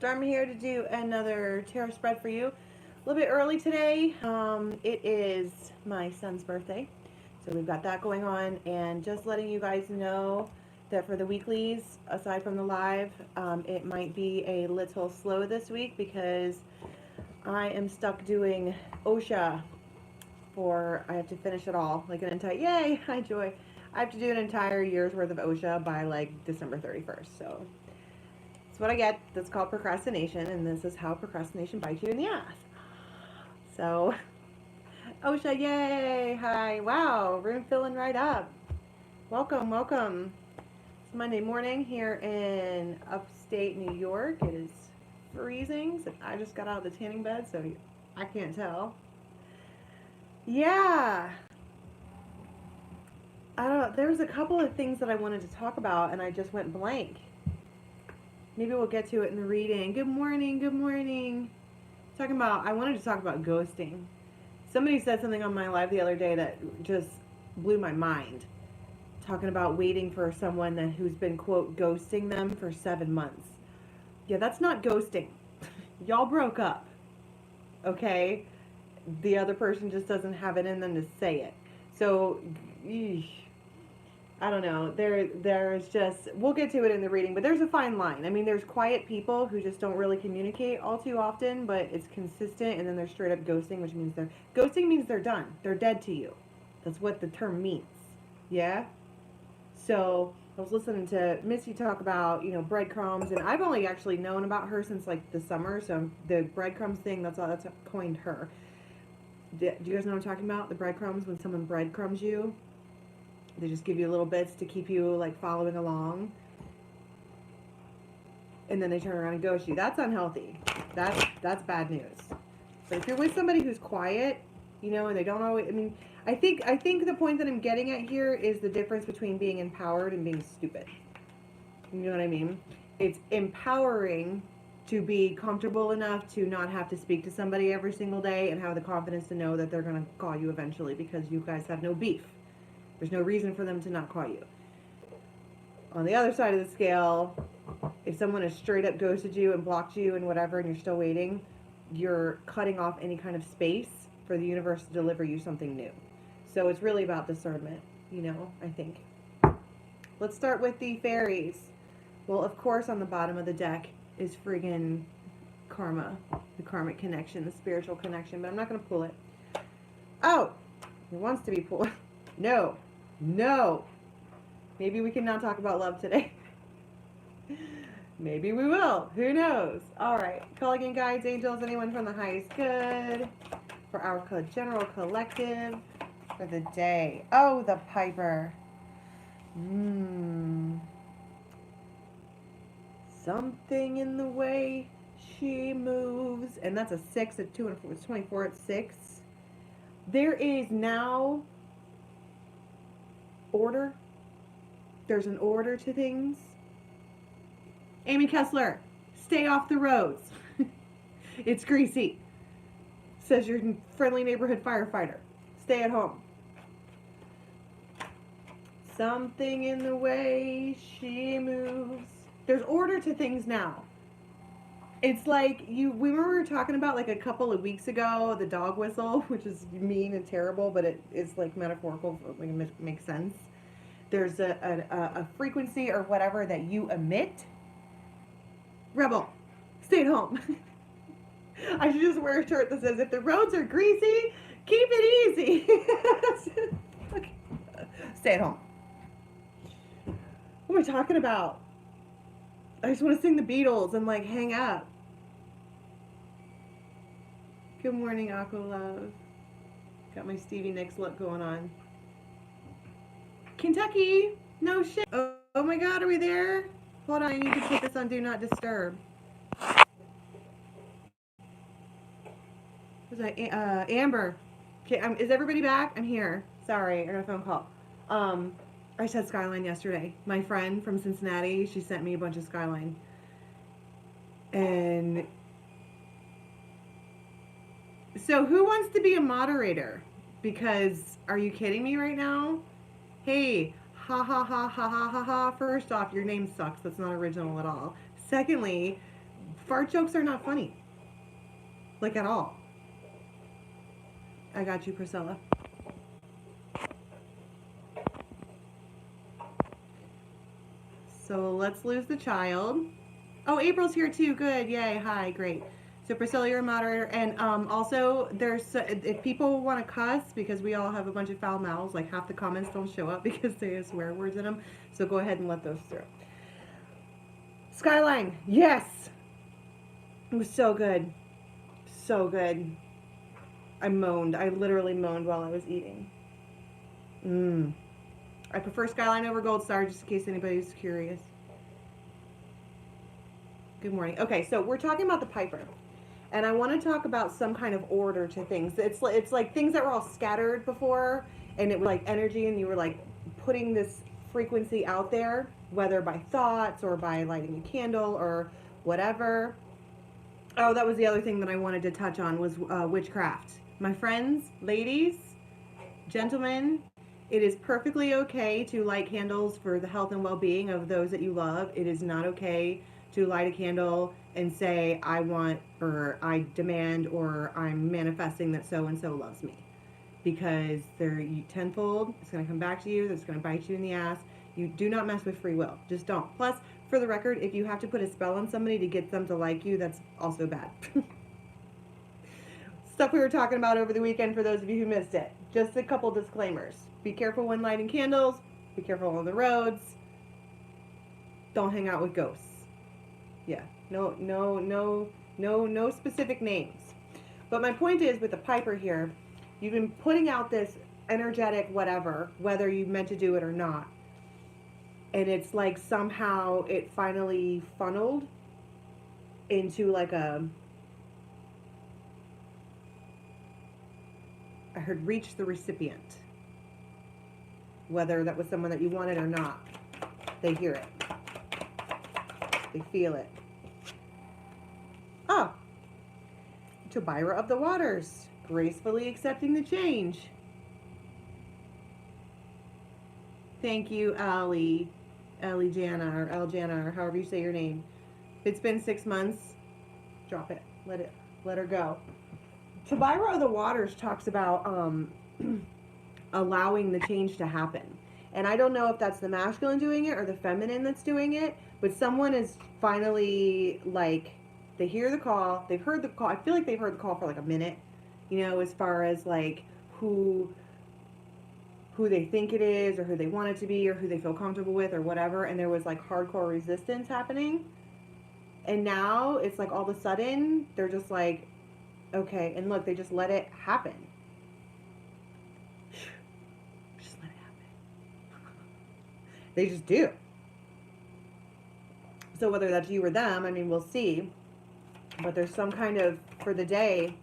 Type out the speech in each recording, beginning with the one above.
Dharma here to do another tarot spread for you. A little bit early today. It is my son's birthday, so we've got that going on, and just letting you guys know that for the weeklies, aside from the live, it might be a little slow this week because I am stuck doing OSHA I have to finish it all, like an entire, yay, hi Joy. I have to do an entire year's worth of OSHA by like December 31st, so that's what I get. That's called procrastination, and this is how procrastination bites you in the ass. So, OSHA, yay! Hi, wow, room filling right up. Welcome, welcome. It's Monday morning here in upstate New York. It is freezing. So I just got out of the tanning bed, so I can't tell. Yeah. I don't know. There was a couple of things that I wanted to talk about, and I just went blank. Maybe we'll get to it in the reading. Good morning, good morning. I wanted to talk about ghosting. Somebody said something on my live the other day that just blew my mind. Talking about waiting for someone who's been, quote, ghosting them for 7 months. Yeah, that's not ghosting. Y'all broke up. Okay? The other person just doesn't have it in them to say it. So, I don't know. There's just, we'll get to it in the reading, but there's a fine line. I mean, there's quiet people who just don't really communicate all too often, but it's consistent, and then there's straight up ghosting, which means ghosting means they're done. They're dead to you. That's what the term means. Yeah? So, I was listening to Missy talk about, breadcrumbs, and I've only actually known about her since like the summer, so the breadcrumbs thing, that's coined her. Do you guys know what I'm talking about? The breadcrumbs, when someone breadcrumbs you. They just give you little bits to keep you like following along. And then they turn around and ghost you. That's unhealthy. That's bad news. But if you're with somebody who's quiet, and they don't always, I think the point that I'm getting at here is the difference between being empowered and being stupid. You know what I mean? It's empowering to be comfortable enough to not have to speak to somebody every single day and have the confidence to know that they're going to call you eventually because you guys have no beef. There's no reason for them to not call you. On the other side of the scale, if someone has straight up ghosted you and blocked you and whatever, and you're still waiting, you're cutting off any kind of space for the universe to deliver you something new. So it's really about discernment, I think. Let's start with the fairies. Well, of course, on the bottom of the deck is friggin' karma, the karmic connection, the spiritual connection, but I'm not going to pull it. Oh, it wants to be pulled. No. Maybe we can not talk about love today. Maybe we will. Who knows? All right. Calling in guides, angels, anyone from the highest good for our general collective for the day. Oh, the Piper. Something in the way she moves. And that's a 6 at 2 and 4. It's 24 at 6. There is now order. There's an order to things. Amy Kessler, stay off the roads. It's greasy. Says your friendly neighborhood firefighter. Stay at home. Something in the way she moves. There's order to things now. It's like we were talking about like a couple of weeks ago, the dog whistle, which is mean and terrible, but it is like metaphorical, like it makes sense. There's a frequency or whatever that you emit. Rebel, stay at home. I should just wear a shirt that says, if the roads are greasy, keep it easy. Okay. Stay at home. What am I talking about? I just want to sing the Beatles and like hang up. Good morning, Aqua Love. Got my Stevie Nicks look going on. Kentucky, no shit. Oh my God, are we there? Hold on, I need to put this on Do Not Disturb. Was that Amber? Okay, is everybody back? I'm here. Sorry, I got a phone call. I just had Skyline yesterday. My friend from Cincinnati, she sent me a bunch of Skyline. And so who wants to be a moderator? Because, are you kidding me right now? Hey, ha ha ha ha ha ha ha. First off, your name sucks. That's not original at all. Secondly, Fart jokes are not funny. Like, at all. I got you, Priscilla. So let's lose the child. Oh, April's here too. Good. Yay. Hi. Great. So Priscilla, you're a moderator. And also, if people want to cuss, because we all have a bunch of foul mouths, like half the comments don't show up because they have swear words in them. So go ahead and let those through. Skyline. Yes. It was so good. So good. I moaned. I literally moaned while I was eating. I prefer Skyline over Gold Star, just in case anybody's curious. Good morning. Okay, so we're talking about the Piper. And I want to talk about some kind of order to things. It's like things that were all scattered before, and it was like energy, and you were like putting this frequency out there, whether by thoughts or by lighting a candle or whatever. Oh, that was the other thing that I wanted to touch on was witchcraft. My friends, ladies, gentlemen, it is perfectly okay to light candles for the health and well-being of those that you love. It is not okay to light a candle and say, I want, or I demand, or I'm manifesting that so-and-so loves me. Because they're tenfold, it's going to come back to you, it's going to bite you in the ass. You do not mess with free will. Just don't. Plus, for the record, if you have to put a spell on somebody to get them to like you, that's also bad. Stuff we were talking about over the weekend for those of you who missed it. Just a couple disclaimers. Be careful when lighting candles. Be careful on the roads. Don't hang out with ghosts. Yeah. No specific names. But my point is, with the Piper here, you've been putting out this energetic whatever, whether you meant to do it or not. And it's like somehow it finally funneled into like a, I heard reach the recipient. Whether that was someone that you wanted or not. They hear it. They feel it. Oh. Tobira of the Waters. Gracefully accepting the change. Thank you, Ali. Ali Jana, or El Jana, or however you say your name. If it's been 6 months, drop it. Let her go. Tobira of the Waters talks about allowing the change to happen. And I don't know if that's the masculine doing it or the feminine that's doing it, but someone is finally, like, they hear the call, they've heard the call. I feel like they've heard the call for like a minute, you know, as far as like who they think it is, or who they want it to be, or who they feel comfortable with, or whatever. And there was like hardcore resistance happening. And now it's like all of a sudden they're just like, okay, and look, they just let it happen. Just let it happen. They just do. So whether that's you or them, I mean, we'll see. But there's some kind of, for the day,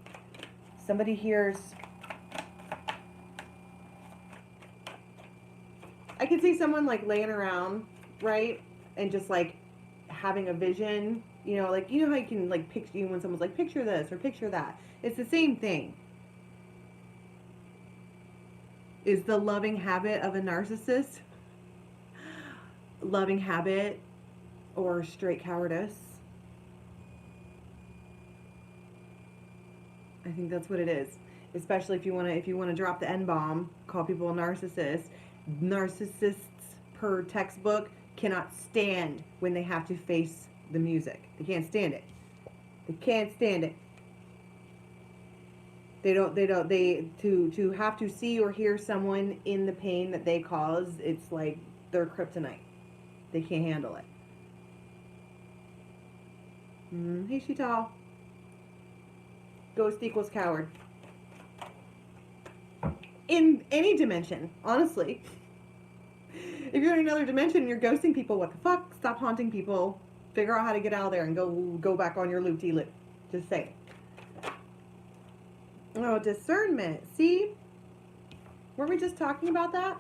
somebody hears, I can see someone like laying around, right? And just like having a vision, you know, like, you know how you can like picture, you know, when someone's like, picture this or picture that. It's the same thing. Is the loving habit of a narcissist loving habit or straight cowardice? I think that's what it is. Especially if you want to drop the N-bomb, call people a narcissist. Narcissists per textbook cannot stand when they have to face the music. They can't stand it. They can't stand it. To have to see or hear someone in the pain that they cause, it's like their kryptonite. They can't handle it. Hey, Shital. Ghost equals coward. In any dimension, honestly. If you're in another dimension and you're ghosting people, what the fuck? Stop haunting people. Figure out how to get out of there and go back on your loop-de-loop. Just say it. Oh, discernment. See? Weren't we just talking about that?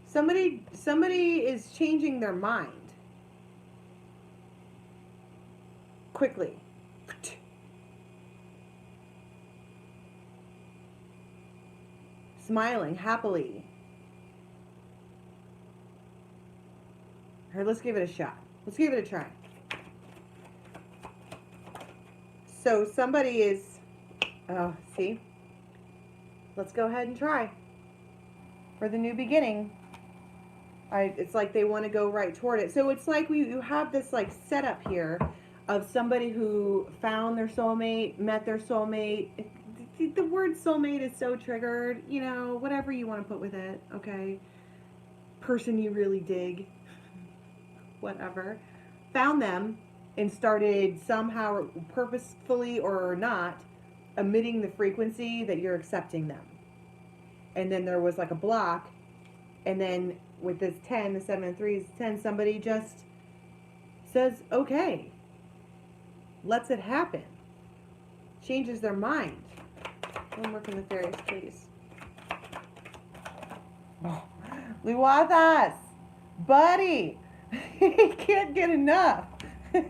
Somebody is changing their mind. Quickly. Smiling happily. All right, let's give it a shot. Let's give it a try. So somebody is, oh, see? Let's go ahead and try. For the new beginning. It's like they want to go right toward it. So it's like you have this like setup here of somebody who found their soulmate, met their soulmate. The word soulmate is so triggered, you know, whatever you want to put with it, okay? Person you really dig, whatever. Found them and started somehow, purposefully or not, emitting the frequency that you're accepting them. And then there was like a block, and then with this 10, the 7 and 3 is 10, somebody just says, okay, lets it happen. Changes their mind. One more from the fairies, please. Oh, Luathas, buddy, you can't get enough. You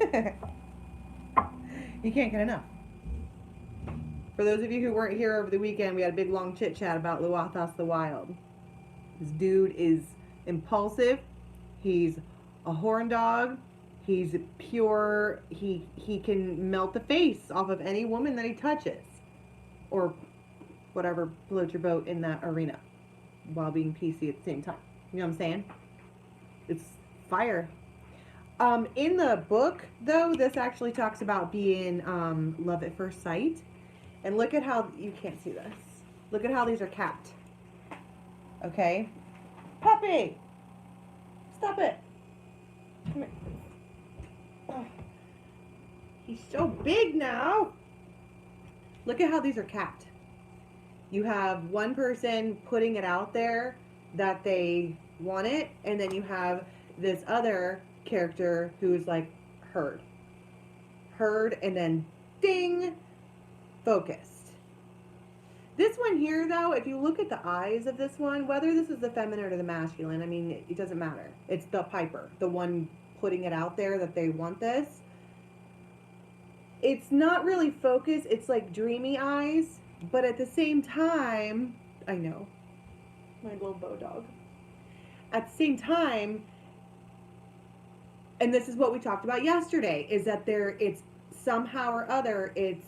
can't get enough. For those of you who weren't here over the weekend, we had a big long chit chat about Luathas the Wild. This dude is impulsive. He's a horn dog. He's pure. He can melt the face off of any woman that he touches, or whatever floats your boat in that arena, while being PC at the same time. You know what I'm saying? It's fire. In the book, though, this actually talks about being love at first sight. And look at how, you can't see this. Look at how these are capped. Okay? Puppy! Stop it! Come here. Oh. He's so big now! Look at how these are capped. You have one person putting it out there that they want it, and then you have this other character who's like heard, and then ding, focused. This one here, though, if you look at the eyes of this one, whether this is the feminine or the masculine, I mean, it doesn't matter. It's the piper, the one putting it out there that they want this. It's not really focused. It's like dreamy eyes, but at the same time, I know, my little bow dog. At the same time, and this is what we talked about yesterday, is that it's somehow or other, it's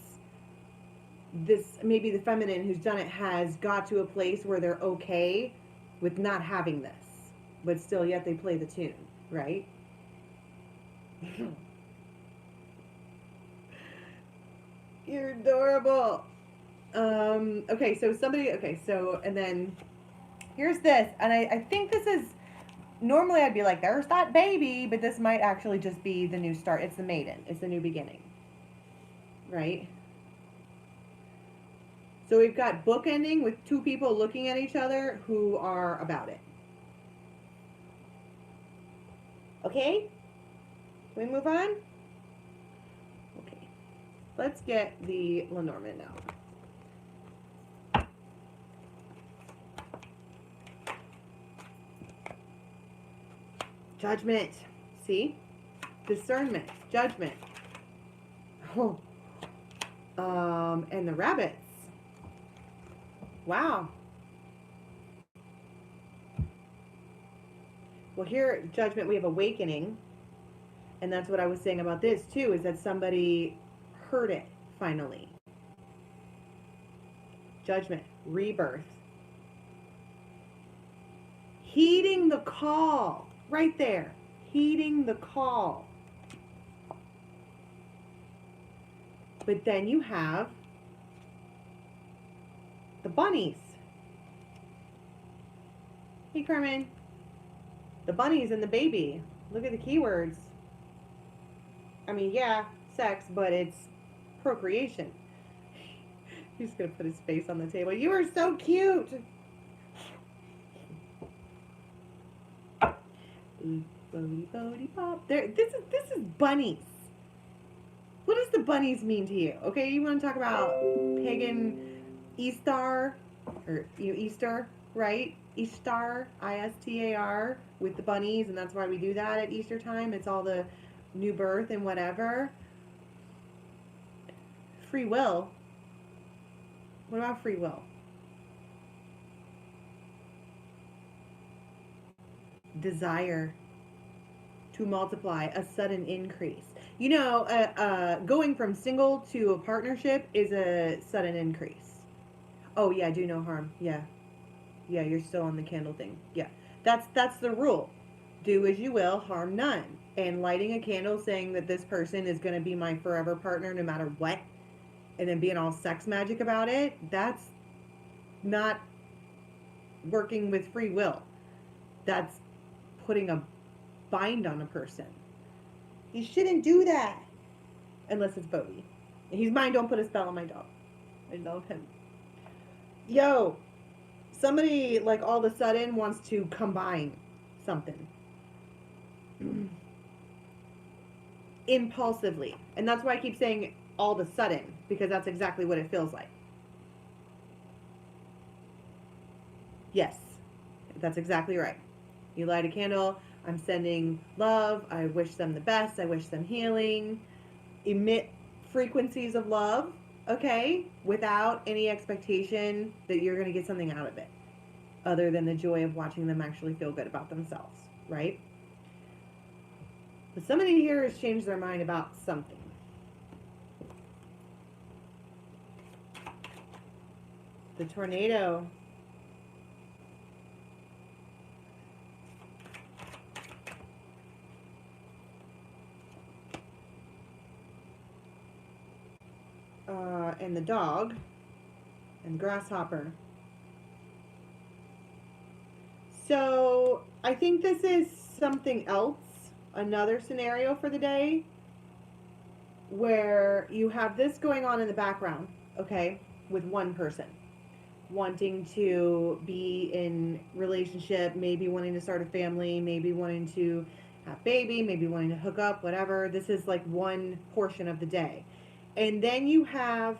this, maybe the feminine who's done it has got to a place where they're okay with not having this, but still yet they play the tune, right? You're adorable. Okay, so and then here's this, and I think this is, normally I'd be like, there's that baby, but this might actually just be the new start. It's the maiden. It's the new beginning, right? So we've got bookending with two people looking at each other who are about it. Okay? Can we move on? Okay. Let's get the Lenormand now. Judgment. See? Discernment. Judgment. Oh. And the rabbits. Wow. Well, here, judgment, we have awakening. And that's what I was saying about this, too, is that somebody heard it, finally. Judgment. Rebirth. Heeding the call. Right there. Heeding the call. But then you have the bunnies. Hey, Carmen. The bunnies and the baby. Look at the keywords. I mean, yeah, sex, but it's procreation. He's going to put his face on the table. You are so cute. Bodie pop. This is bunnies. What does the bunnies mean to you? Okay, you want to talk about pagan Easter, or Easter, right? Ishtar, Istar, with the bunnies, and that's why we do that at Easter time. It's all the new birth and whatever. Free will. What about free will? Desire to multiply, a sudden increase. You know, going from single to a partnership is a sudden increase. Oh yeah, do no harm. Yeah. Yeah, you're still on the candle thing. Yeah. That's the rule. Do as you will, harm none. And lighting a candle saying that this person is going to be my forever partner no matter what, and then being all sex magic about it, that's not working with free will. That's putting a bind on a person. You shouldn't do that. Unless it's Bodhi. And he's mine, don't put a spell on my dog. I love him. Yo, somebody like all of a sudden wants to combine something. Impulsively. And that's why I keep saying all of a sudden, because that's exactly what it feels like. Yes, that's exactly right. You light a candle, I'm sending love, I wish them the best, I wish them healing. Emit frequencies of love, okay, without any expectation that you're going to get something out of it, other than the joy of watching them actually feel good about themselves, right? But somebody here has changed their mind about something. The tornado. And the dog. And grasshopper. So I think this is something else, another scenario for the day, where you have this going on in the background, okay, with one person wanting to be in relationship, maybe wanting to start a family, maybe wanting to have baby, maybe wanting to hook up, whatever. This is like one portion of the day. And then you have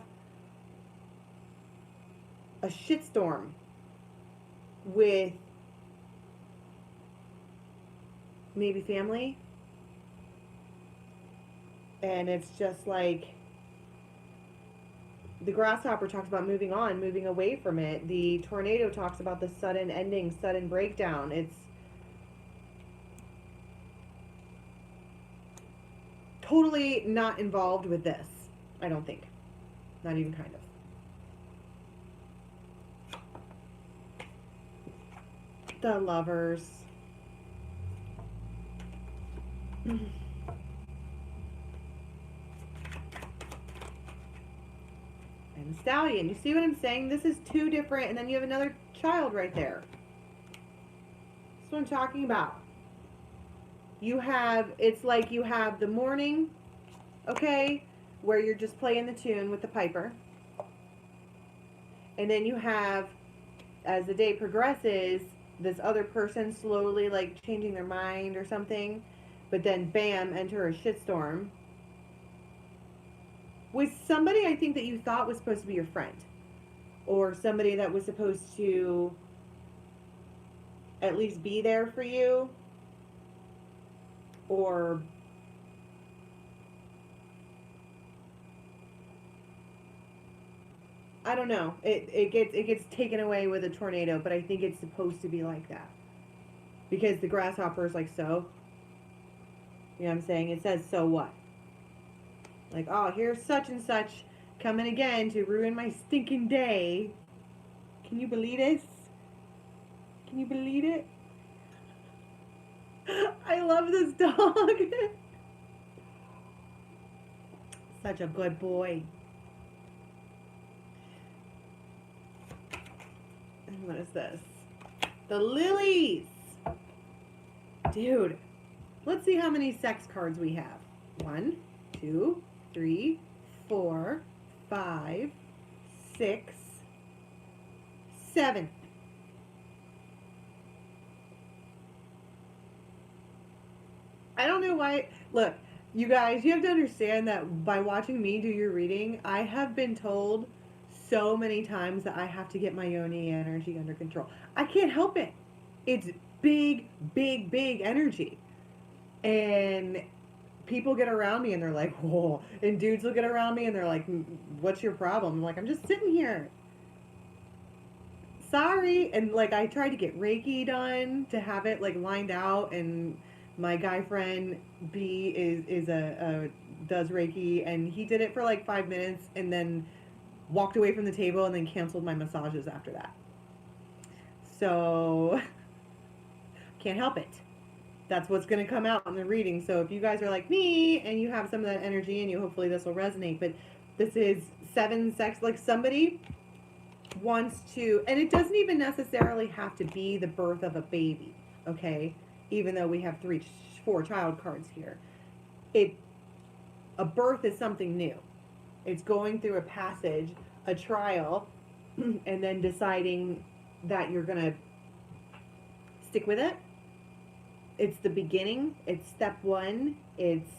a shitstorm with maybe family. And it's just like, the grasshopper talks about moving on, moving away from it. The tornado talks about the sudden ending, sudden breakdown. It's totally not involved with this, I don't think. Not even kind of. The lovers. And the stallion. You see what I'm saying? This is two different, and then you have another child right there. That's what I'm talking about. You have, it's like you have the morning, okay, where you're just playing the tune with the piper. And then you have, as the day progresses, this other person slowly like changing their mind or something. But then bam, enter a shitstorm with somebody I think that you thought was supposed to be your friend, or somebody that was supposed to at least be there for you, or I don't know. It gets taken away with a tornado, but I think it's supposed to be like that because the grasshopper is like, so, you know what I'm saying? It says so what? Like, oh, here's such and such coming again to ruin my stinking day. Can you believe this? Can you believe it? I love this dog. Such a good boy. And what is this? The lilies. Dude, let's see how many sex cards we have. 1, 2, 3, 4, 5, 6, 7. I don't know why. Look, you guys, you have to understand that by watching me do your reading, I have been told so many times that I have to get my yoni energy under control. I can't help it. It's big, big, big energy. And people get around me and they're like, whoa. And dudes will get around me and they're like, what's your problem? I'm like, I'm just sitting here. Sorry. And like, I tried to get Reiki done to have it like lined out, and my guy friend B is a does Reiki, and he did it for like 5 minutes and then walked away from the table and then canceled my massages after that. So can't help it. That's what's going to come out in the reading. So if you guys are like me and you have some of that energy in you, hopefully this will resonate. But this is 7 sex, like somebody wants to, and it doesn't even necessarily have to be the birth of a baby, okay? Even though we have 4 child cards here. A birth is something new. It's going through a passage, a trial, and then deciding that you're going to stick with it. It's the beginning. It's step 1. It's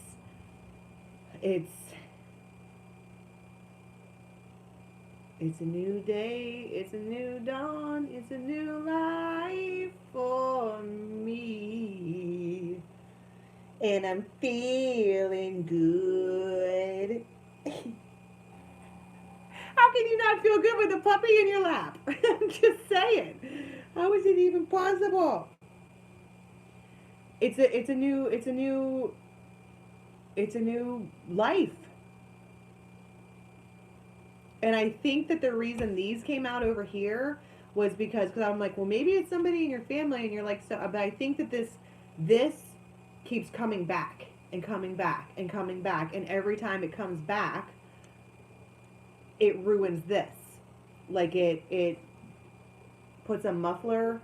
a new day. It's a new dawn. It's a new life for me. And I'm feeling good. How can you not feel good with a puppy in your lap? I'm just saying. How is it even possible? It's a new life. And I think that the reason these came out over here was because I'm like, well, maybe it's somebody in your family, and you're like, so. But I think that this keeps coming back and coming back and coming back, and every time it comes back, it ruins this. Like it puts a muffler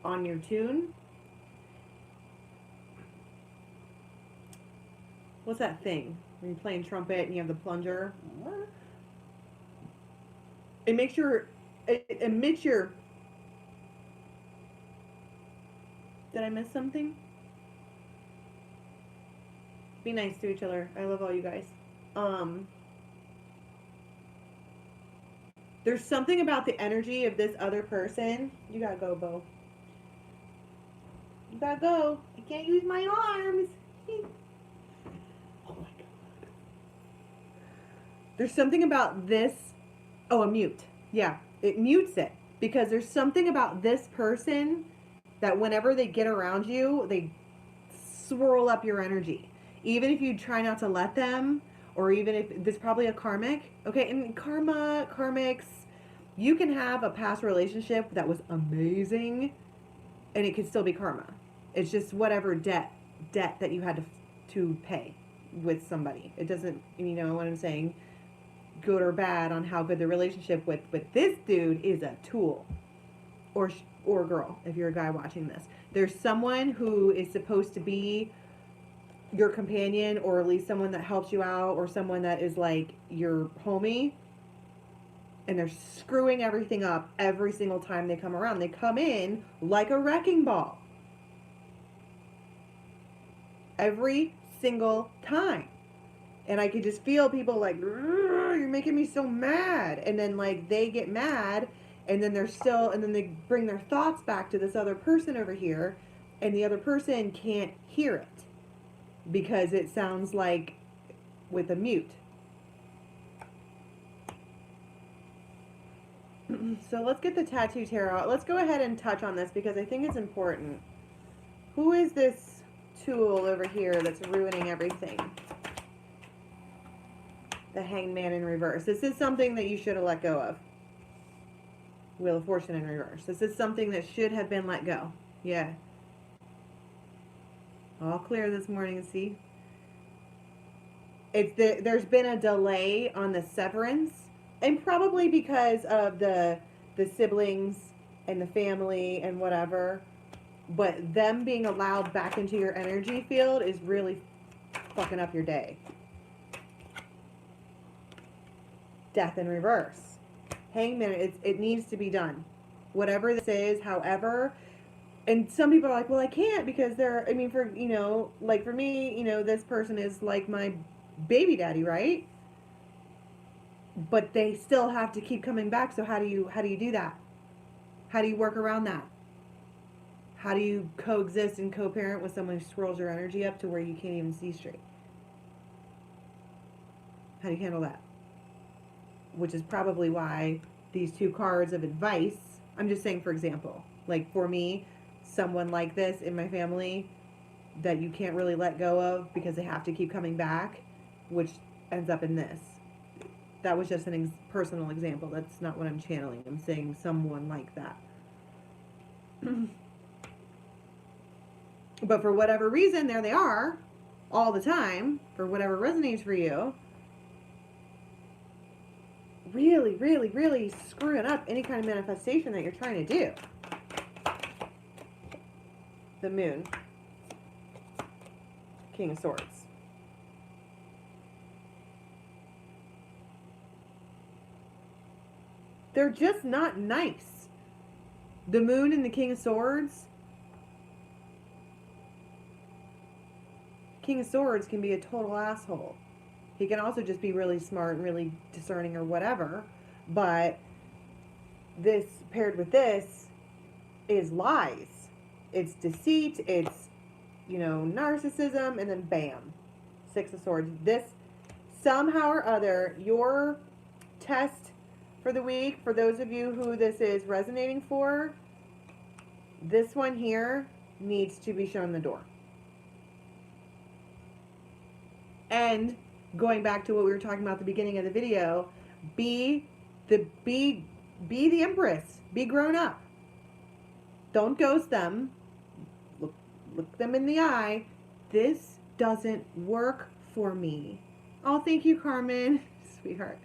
on your tune. What's that thing when you're playing trumpet and you have the plunger? It makes your, it emits your, did I miss something? Be nice to each other. I love all you guys. There's something about the energy of this other person. You gotta go, Bo. You gotta go. I can't use my arms. Oh my God. There's something about this. Oh, a mute. Yeah, it mutes it. Because there's something about this person that whenever they get around you, they swirl up your energy. Even if you try not to let them, or even if there's probably a karmic. Okay, and karmics, you can have a past relationship that was amazing, and it could still be karma. It's just whatever debt that you had to pay with somebody. It doesn't, you know what I'm saying, good or bad on how good the relationship with this dude is a tool, or girl, if you're a guy watching this. There's someone who is supposed to be your companion, or at least someone that helps you out, or someone that is like your homie, and they're screwing everything up every single time they come around. They come in like a wrecking ball. Every single time. And I could just feel people like, you're making me so mad. And then like they get mad, and then they bring their thoughts back to this other person over here, and the other person can't hear it because it sounds like with a mute. So let's get the tattoo tarot. Let's go ahead and touch on this because I think it's important. Who is this tool over here that's ruining everything? The Hangman in reverse. This is something that you should have let go of. Wheel of Fortune in reverse. This is something that should have been let go. Yeah. All clear this morning, see? There's been a delay on the severance, and probably because of the siblings and the family and whatever, but them being allowed back into your energy field is really fucking up your day. Death in reverse. Hangman, it needs to be done. Whatever this is, however. And some people are like, well, I can't because for me, this person is like my baby daddy, right? But they still have to keep coming back. So how do you do that? How do you work around that? How do you coexist and co-parent with someone who swirls your energy up to where you can't even see straight? How do you handle that? Which is probably why these 2 cards of advice, I'm just saying, for example, like for me, someone like this in my family that you can't really let go of because they have to keep coming back, which ends up in this. That was just an personal example. That's not what I'm channeling. I'm saying someone like that. But for whatever reason, there they are all the time, for whatever resonates for you. Really, really, really screwing up any kind of manifestation that you're trying to do. The Moon. King of Swords. They're just not nice. The Moon and the King of Swords. King of Swords can be a total asshole. He can also just be really smart and really discerning or whatever. But this paired with this is lies. It's deceit. It's, narcissism. And then bam. Six of Swords. This, somehow or other, your test for the week, for those of you who this is resonating for, this one here needs to be shown the door. And going back to what we were talking about at the beginning of the video, be the Empress. Be grown up. Don't ghost them. Look them in the eye. This doesn't work for me. Oh, thank you, Carmen. Sweetheart.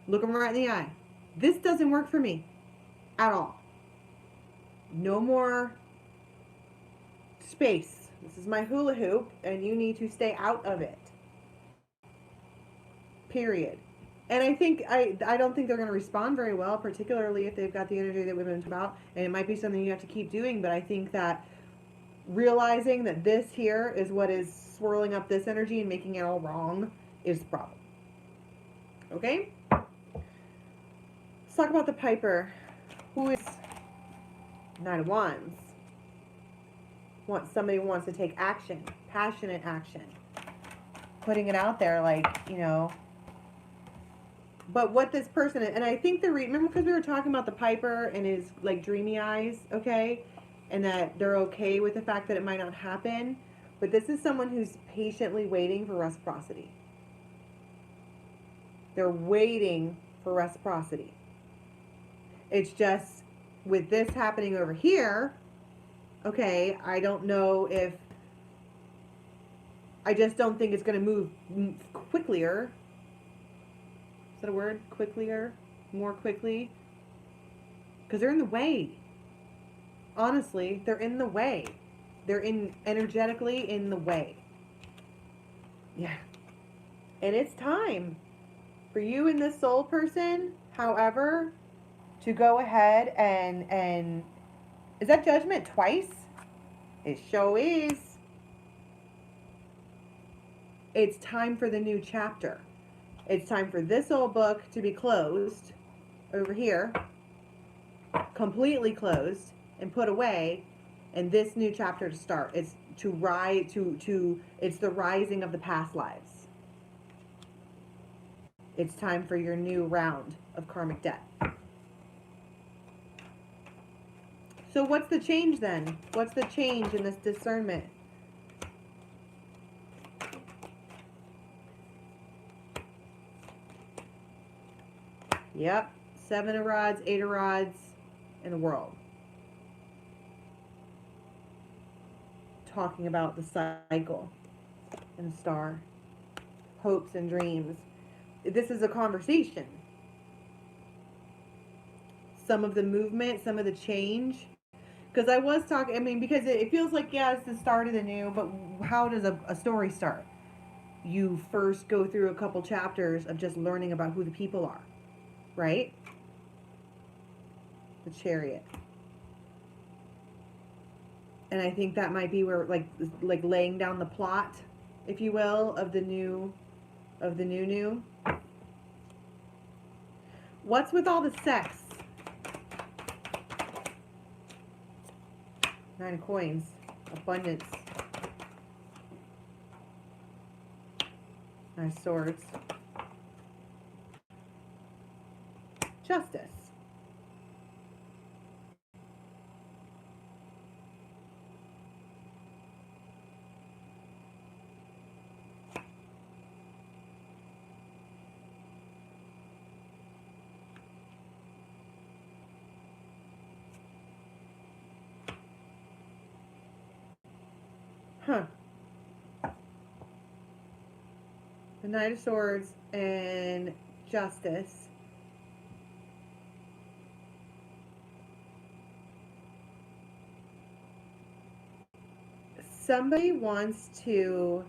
Look them right in the eye. This doesn't work for me at all. No more space. This is my hula hoop, and you need to stay out of it. Period. And I don't think they're going to respond very well, particularly if they've got the energy that we've been talking about. And it might be something you have to keep doing, but I think that realizing that this here is what is swirling up this energy and making it all wrong is the problem. Okay? Let's talk about the Piper, who is Knight of Wands. Somebody who wants to take action, passionate action, putting it out there, But what this person, and I think remember because we were talking about the Piper and his dreamy eyes, okay, and that they're okay with the fact that it might not happen, but this is someone who's patiently waiting for reciprocity. They're waiting for reciprocity. It's just with this happening over here, okay, I don't know if, I just don't think it's going to move quicklier. Is that a word? Quicklier? More quickly? Because they're in the way. Honestly, they're in the way. They're energetically in the way. Yeah. And it's time for you and this soul person, however, to go ahead and is that judgment twice? It sure is. It's time for the new chapter. It's time for this old book to be closed over here, completely closed and put away, and this new chapter to start. It's it's the rising of the past lives. It's time for your new round of karmic debt. So what's the change then? What's the change in this discernment? Yep. 7 of rods, 8 of rods, and the world. Talking about the cycle and the star. Hopes and dreams. This is a conversation. Some of the movement, some of the change. Because I was talking, because it feels like, yeah, it's the start of the new, but how does a story start? You first go through a couple chapters of just learning about who the people are, right? The Chariot. And I think that might be where, like laying down the plot, if you will, of the new. What's with all the sex? 9 of coins. Abundance. 9 of swords. Justice. The Knight of Swords and Justice. Somebody wants to,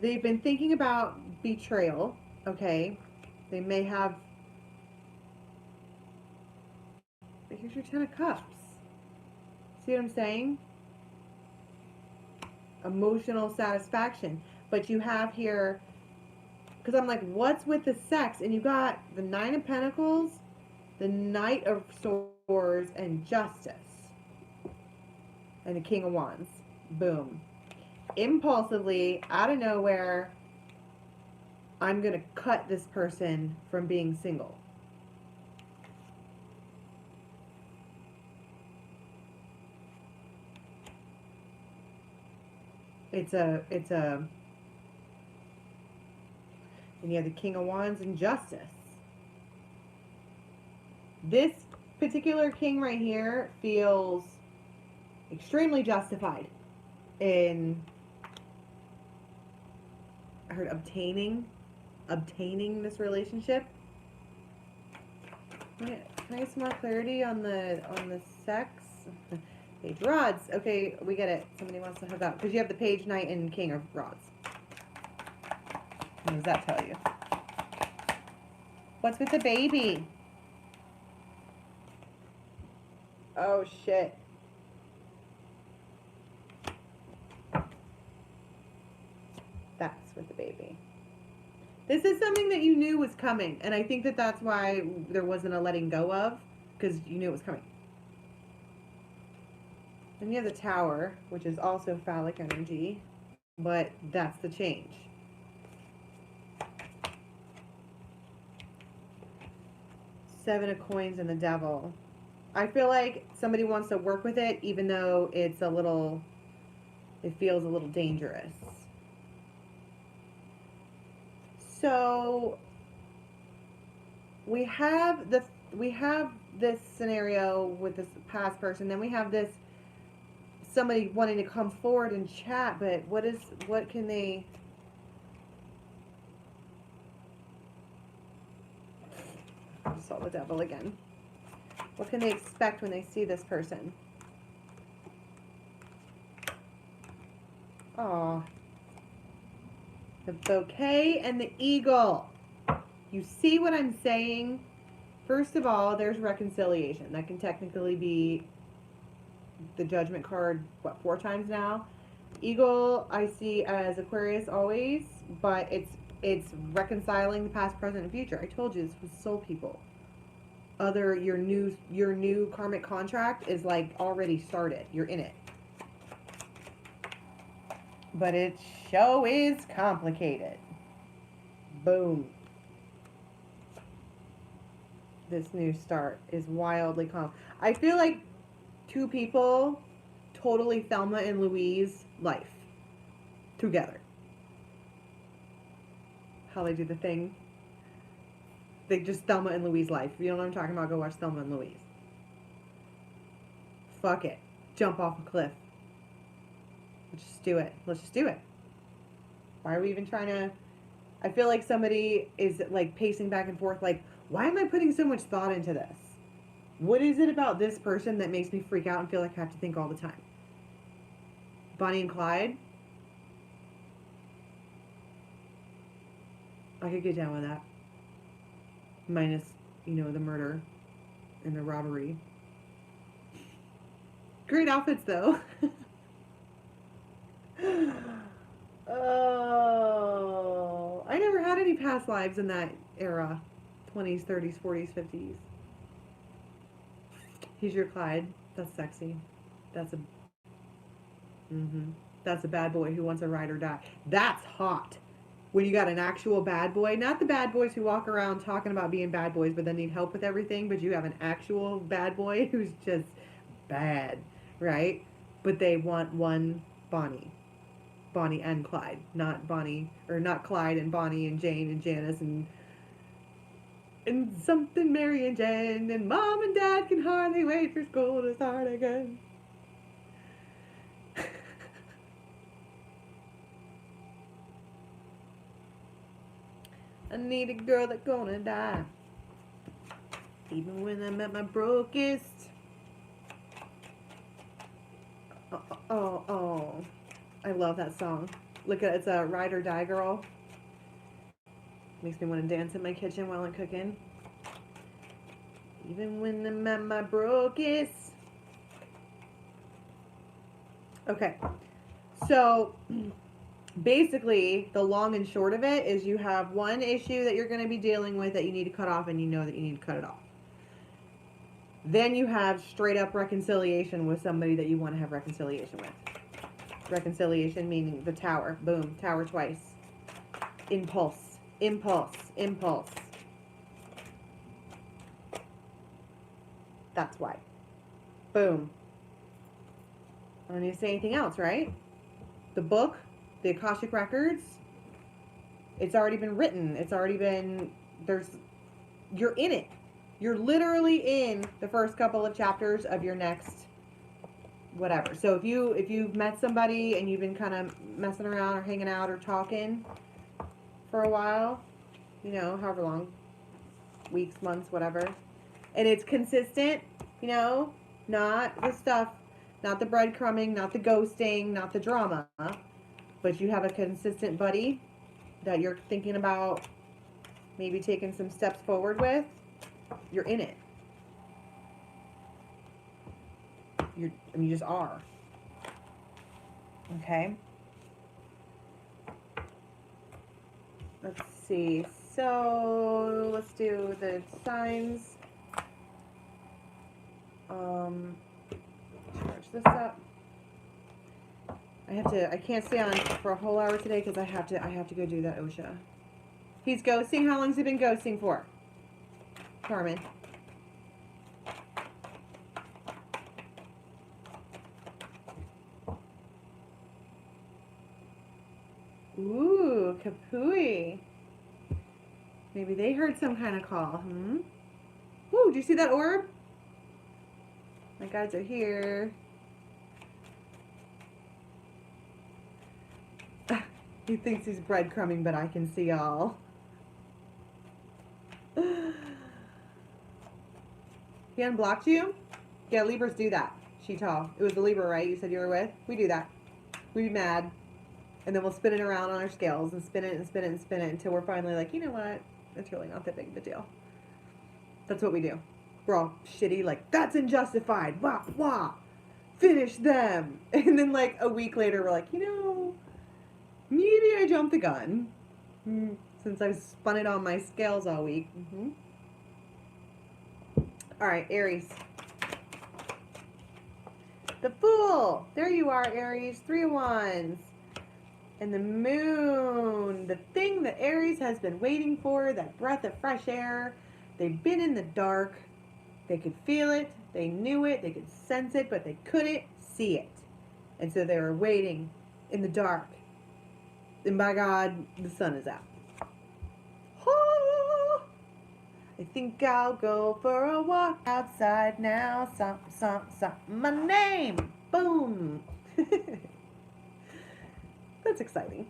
they've been thinking about betrayal, okay? They may have, here's your Ten of Cups. See what I'm saying? Emotional satisfaction. But you have here, because I'm like, what's with the sex? And you got the Nine of Pentacles, the Knight of Swords, and Justice. And the King of Wands. Boom. Impulsively, out of nowhere, I'm going to cut this person from being single. It's a, and you have the King of Wands and Justice. This particular king right here feels extremely justified in, I heard, obtaining this relationship. Can I get some more clarity on the sex? Page rods. Okay, we get it. Somebody wants to hook up because you have the page, knight, and king of rods. What does that tell you? What's with the baby? Oh shit. That's with the baby. This is something that you knew was coming, and I think that that's why there wasn't a letting go of, because you knew it was coming. And you have the Tower, which is also phallic energy, but that's the change. Seven of Coins and the Devil. I feel like somebody wants to work with it, even though it feels a little dangerous. So we have this scenario with this past person, then we have this somebody wanting to come forward and chat, but what can they, I saw the Devil again. What can they expect when they see this person? Aw. The Bouquet and the Eagle. You see what I'm saying? First of all, there's reconciliation. That can technically be the Judgment card, what, 4 times now? Eagle, I see as Aquarius always, but it's reconciling the past, present, and future. I told you this was soul people. Your new karmic contract is like already started. You're in it. But it show is complicated. Boom. This new start is wildly I feel like 2 people totally Thelma and Louise life together. How they do the thing. They just Thelma and Louise life. You know what I'm talking about? Go watch Thelma and Louise. Fuck it. Jump off a cliff. Let's just do it. Let's just do it. Why are we even trying to... I feel like somebody is like pacing back and forth like, why am I putting so much thought into this? What is it about this person that makes me freak out and feel like I have to think all the time? Bonnie and Clyde? I could get down with that. Minus, the murder and the robbery. Great outfits, though. Oh, I never had any past lives in that era. 20s, 30s, 40s, 50s. Here's your Clyde. That's sexy. That's a bad boy who wants a ride or die. That's hot. When you got an actual bad boy, not the bad boys who walk around talking about being bad boys but then need help with everything, but you have an actual bad boy who's just bad, right? But they want one Bonnie and Clyde, not Clyde and Bonnie and Jane and Janice and something Mary and Jen, and Mom and Dad can hardly wait for school to start again. I need a girl that's gonna die. Even when I'm at my brokest. Oh. I love that song. Look at it. It's a Ride or Die Girl. Makes me want to dance in my kitchen while I'm cooking. Even when I'm at my brokest. Okay. So, basically, the long and short of it is you have one issue that you're going to be dealing with that you need to cut off, and you know that you need to cut it off. Then you have straight up reconciliation with somebody that you want to have reconciliation with. Reconciliation meaning the tower. Boom. Tower twice. Impulse. Impulse. Impulse. That's why. Boom. I don't need to say anything else, right? The book, the Akashic Records, it's already been written. It's already been, you're in it. You're literally in the first couple of chapters of your next whatever. So if you've met somebody and you've been kind of messing around or hanging out or talking for a while, you know, however long, weeks, months, whatever, and it's consistent, you know, not the stuff, not the breadcrumbing, not the ghosting, not the drama, but you have a consistent buddy that you're thinking about maybe taking some steps forward with, you're in it. You just are. Okay. Let's see. So let's do the signs. Charge this up. I can't stay on for a whole hour today because I have to go do that OSHA. He's ghosting. How long's he been ghosting for? Carmen. Ooh, Kapui. Maybe they heard some kind of call, Ooh, do you see that orb? My guides are here. He thinks he's breadcrumbing, but I can see all. He unblocked you? Yeah, Libras do that. Shita. It was the Libra, right? You said you were with? We do that. We be mad. And then we'll spin it around on our scales and spin it and spin it and spin it until we're finally like, you know what? It's really not that big of a deal. That's what we do. We're all shitty, like, that's unjustified. Wah, wah. Finish them. And then, like, a week later, we're like, you know, maybe I jumped the gun. Since I've spun it on my scales all week. All right, Aries. The Fool. There you are, Aries. 3 of Wands. And the Moon. The thing that Aries has been waiting for, that breath of fresh air. They've been in the dark. They could feel it. They knew it. They could sense it, but they couldn't see it. And so they were waiting in the dark. And by God, the sun is out. I think I'll go for a walk outside now. Something, my name. Boom. That's exciting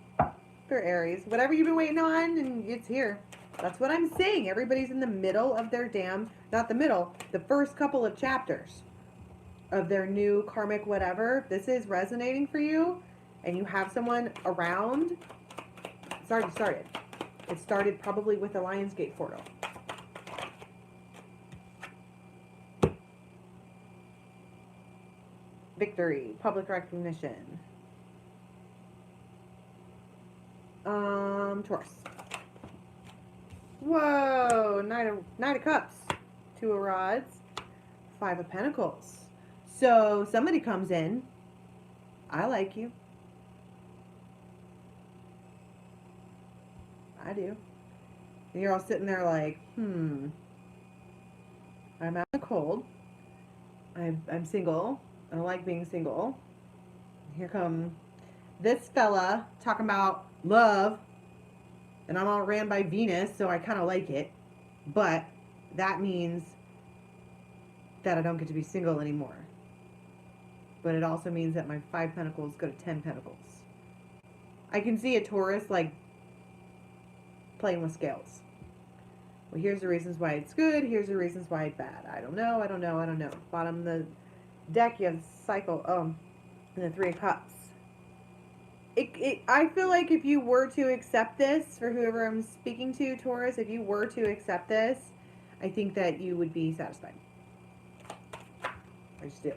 for Aries. Whatever you've been waiting on, and it's here. That's what I'm saying. Everybody's in the middle of their not the middle, the first couple of chapters of their new karmic whatever. This is resonating for you, and you have someone around. It's already started. It started probably with the Lionsgate portal. Victory, public recognition. Taurus. Whoa, Knight of Cups, 2 of Rods, 5 of Pentacles. So somebody comes in. I like you. I do. And you're all sitting there like, I'm out in the cold. I'm single. I don't like being single. Here come this fella talking about love. And I'm all ran by Venus, so I kind of like it. But that means that I don't get to be single anymore. But it also means that my 5 Pentacles go to 10 Pentacles. I can see a Taurus, like, playing with scales. Well, here's the reasons why it's good. Here's the reasons why it's bad. I don't know. I don't know. I don't know. Bottom of the deck, you have cycle. And the Three of Cups. I feel like if you were to accept this, for whoever I'm speaking to, Taurus, if you were to accept this, I think that you would be satisfied. I just do.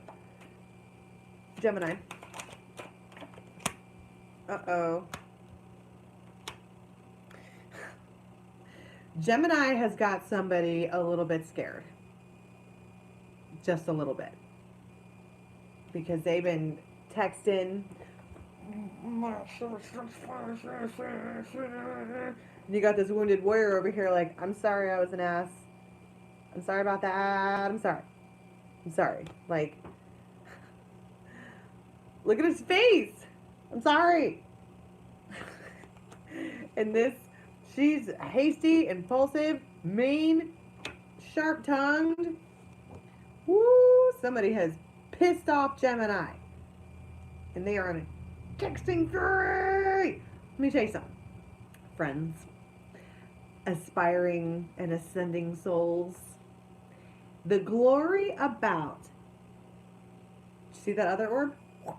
Gemini. Uh-oh. Gemini has got somebody a little bit scared. Just a little bit. Because they've been texting. You got this wounded warrior over here like, I'm sorry I was an ass. I'm sorry about that. I'm sorry. I'm sorry. Like, look at his face. I'm sorry. And this, she's hasty, impulsive, mean, sharp-tongued. Woo! Somebody has pissed off Gemini. And they are on a texting fury. Let me tell you something. Friends, aspiring and ascending souls, the glory about, see that other orb? I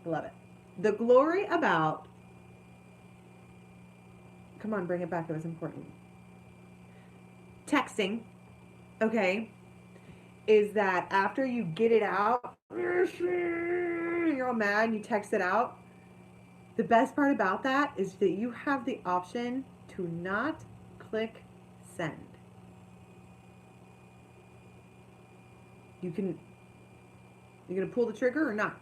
love it. The glory about, come on, bring it back, it was important. Texting, okay, is that after you get it out, you're all mad and you text it out, the best part about that is that you have the option to not click send. You're gonna pull the trigger or not.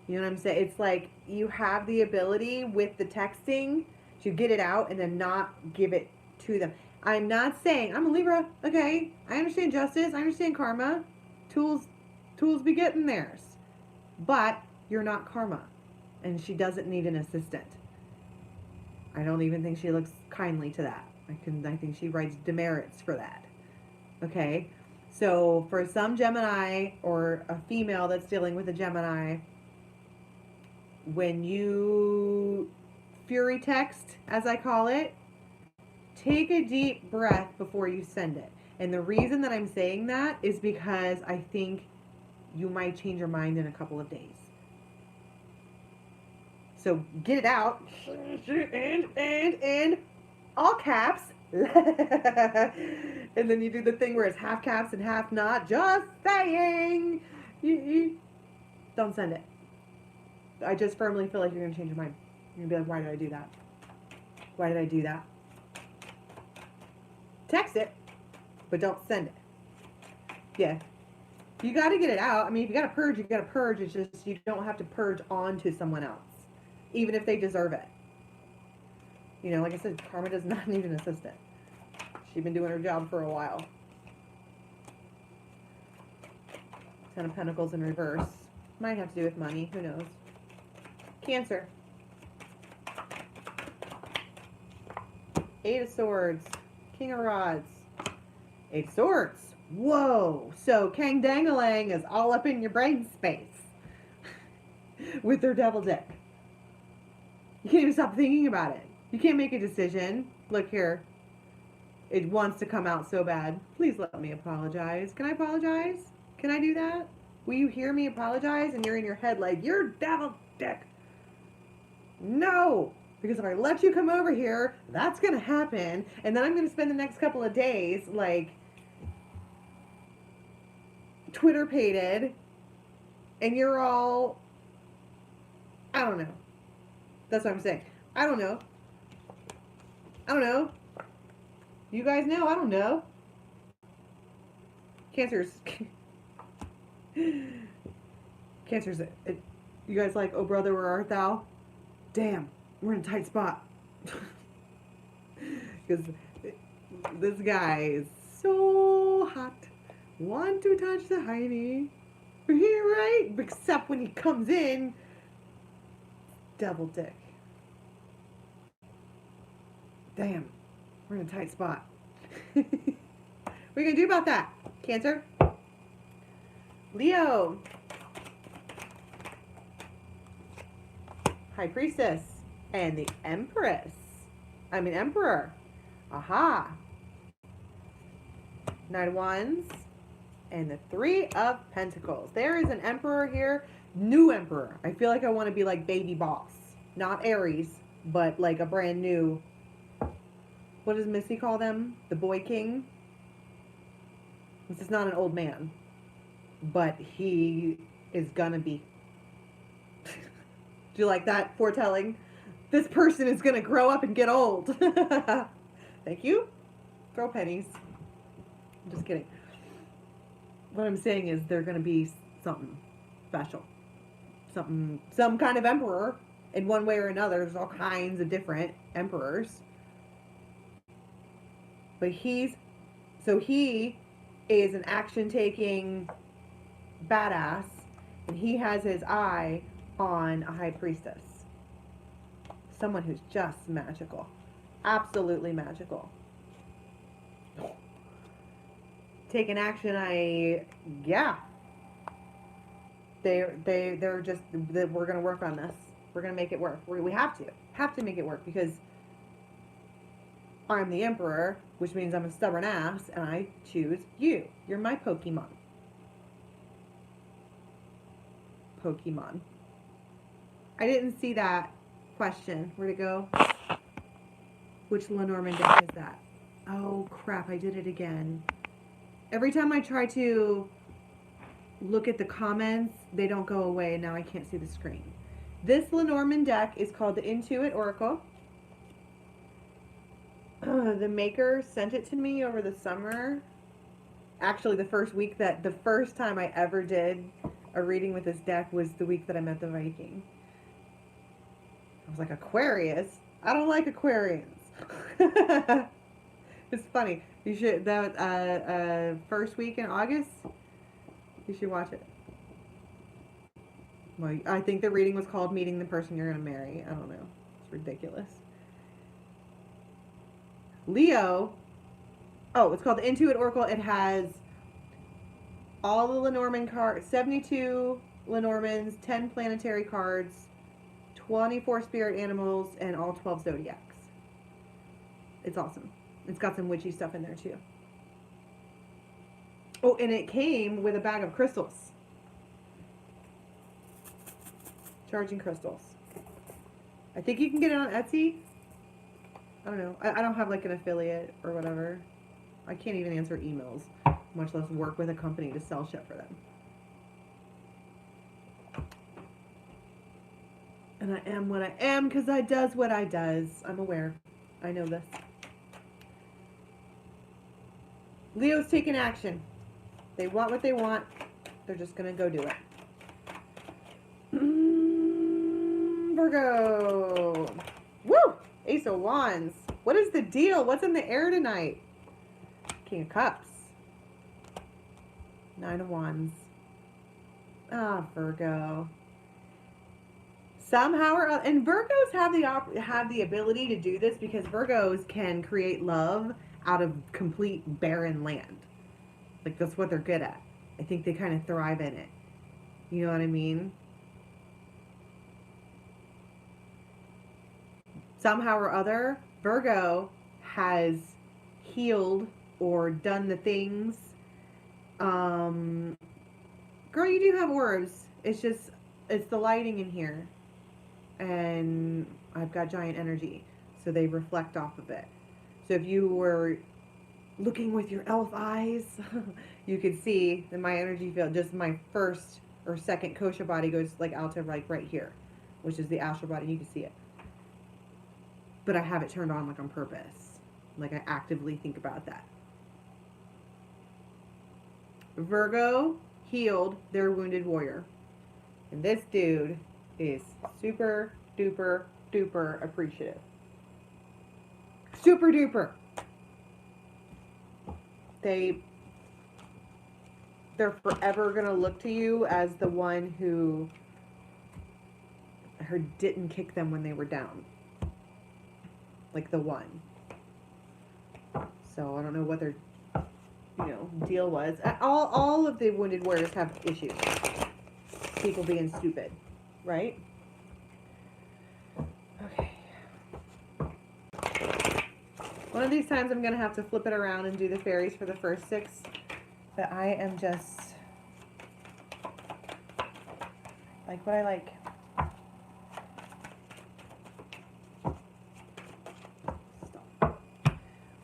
You know what I'm saying? It's like you have the ability with the texting to get it out and then not give it to them. I'm not saying, I'm a Libra, okay, I understand justice, I understand karma, tools be getting theirs, but you're not karma, and she doesn't need an assistant. I don't even think she looks kindly to that. I think she writes demerits for that, okay? So for some Gemini or a female that's dealing with a Gemini, when you fury text, as I call it, take a deep breath before you send it. And the reason that I'm saying that is because I think you might change your mind in a couple of days. So get it out and all caps. And then you do the thing where it's half caps and half not. Just saying. Don't send it. I just firmly feel like you're going to change your mind. You're going to be like, why did I do that? Why did I do that? Text it, but don't send it. Yeah. You got to get it out. I mean, if you got to purge, you got to purge. It's just you don't have to purge onto someone else, even if they deserve it. You know, like I said, karma does not need an assistant. She's been doing her job for a while. Ten of Pentacles in reverse. Might have to do with money. Who knows? Cancer. Eight of Swords. King of Rods. Eight of Swords. Whoa. So Kang Dangalang is all up in your brain space with their devil dick. You can't even stop thinking about it. You can't make a decision. Look here. It wants to come out so bad. Please let me apologize. Can I apologize? Can I do that? Will you hear me apologize? And you're in your head like, you're devil dick. No. Because if I let you come over here, that's going to happen. And then I'm going to spend the next couple of days, like, Twitter-pated. And you're all, I don't know. That's what I'm saying. I don't know. I don't know. You guys know? I don't know. Cancer's you guys like, oh brother, where art thou? Damn, we're in a tight spot. Because this guy is so hot. Want to touch the hiney. Here, right? Except when he comes in, double dick. Damn, we're in a tight spot. What are you going to do about that, Cancer? Leo. High Priestess and the Empress. I'm an Emperor. Aha. Knight of Wands. And the Three of Pentacles. There is an Emperor here. New Emperor. I feel like I want to be like baby boss. Not Aries, but like a brand new. What does Missy call them? The boy king? This is not an old man. But he is gonna be. Do you like that foretelling? This person is gonna grow up and get old. Thank you. Throw pennies. I'm just kidding. What I'm saying is they're gonna be something special. Some kind of emperor in one way or another. There's all kinds of different emperors. But he is an action-taking badass, and he has his eye on a high priestess. Someone who's just magical. Absolutely magical. Taking action, yeah. They're just, we're going to work on this. We're going to make it work. We have to make it work, because I'm the Emperor, which means I'm a stubborn ass, and I choose you. You're my Pokemon. I didn't see that question. Where'd it go? Which Lenormand deck is that? Oh, crap. I did it again. Every time I try to look at the comments, they don't go away, and now I can't see the screen. This Lenormand deck is called the Intuit Oracle. The maker sent it to me over the summer. Actually, the first time I ever did a reading with this deck was the week that I met the Viking. I was like, Aquarius? I don't like Aquarians. It's funny. You should, that first week in August, you should watch it. Well, I think the reading was called Meeting the Person You're Going to Marry. I don't know. It's ridiculous. Leo. Oh, it's called the Intuit Oracle. It has all the Lenormand cards, 72 Lenormands, 10 planetary cards, 24 spirit animals, and all 12 zodiacs. It's awesome. It's got some witchy stuff in there too. Oh, and it came with a bag of crystals. Charging crystals. I think you can get it on Etsy. I don't know. I don't have like an affiliate or whatever. I can't even answer emails, much less work with a company to sell shit for them. And I am what I am because I does what I does. I'm aware. I know this. Leo's taking action. They want what they want. They're just going to go do it. Virgo. Woo! Ace of Wands. What is the deal? What's in the air tonight? King of Cups. Nine of Wands. Ah, Virgo. Somehow or other, and Virgos have the ability to do this because Virgos can create love out of complete barren land. Like, that's what they're good at. I think they kind of thrive in it. You know what I mean? Somehow or other, Virgo has healed or done the things. Girl, you do have orbs. It's the lighting in here. And I've got giant energy. So they reflect off of it. So if you were looking with your elf eyes, you could see that my energy field, just my first or second kosha body goes like out to like right here, which is the astral body. You can see it. But I have it turned on like on purpose. Like I actively think about that. Virgo healed their wounded warrior. And this dude is super duper duper appreciative. Super duper. They're forever gonna look to you as the one who didn't kick them when they were down. Like the one. So I don't know what their deal was. All of the wounded warriors have issues. People being stupid, right? Okay. One of these times I'm going to have to flip it around and do the fairies for the first 6. But I am just like what I like. Stop.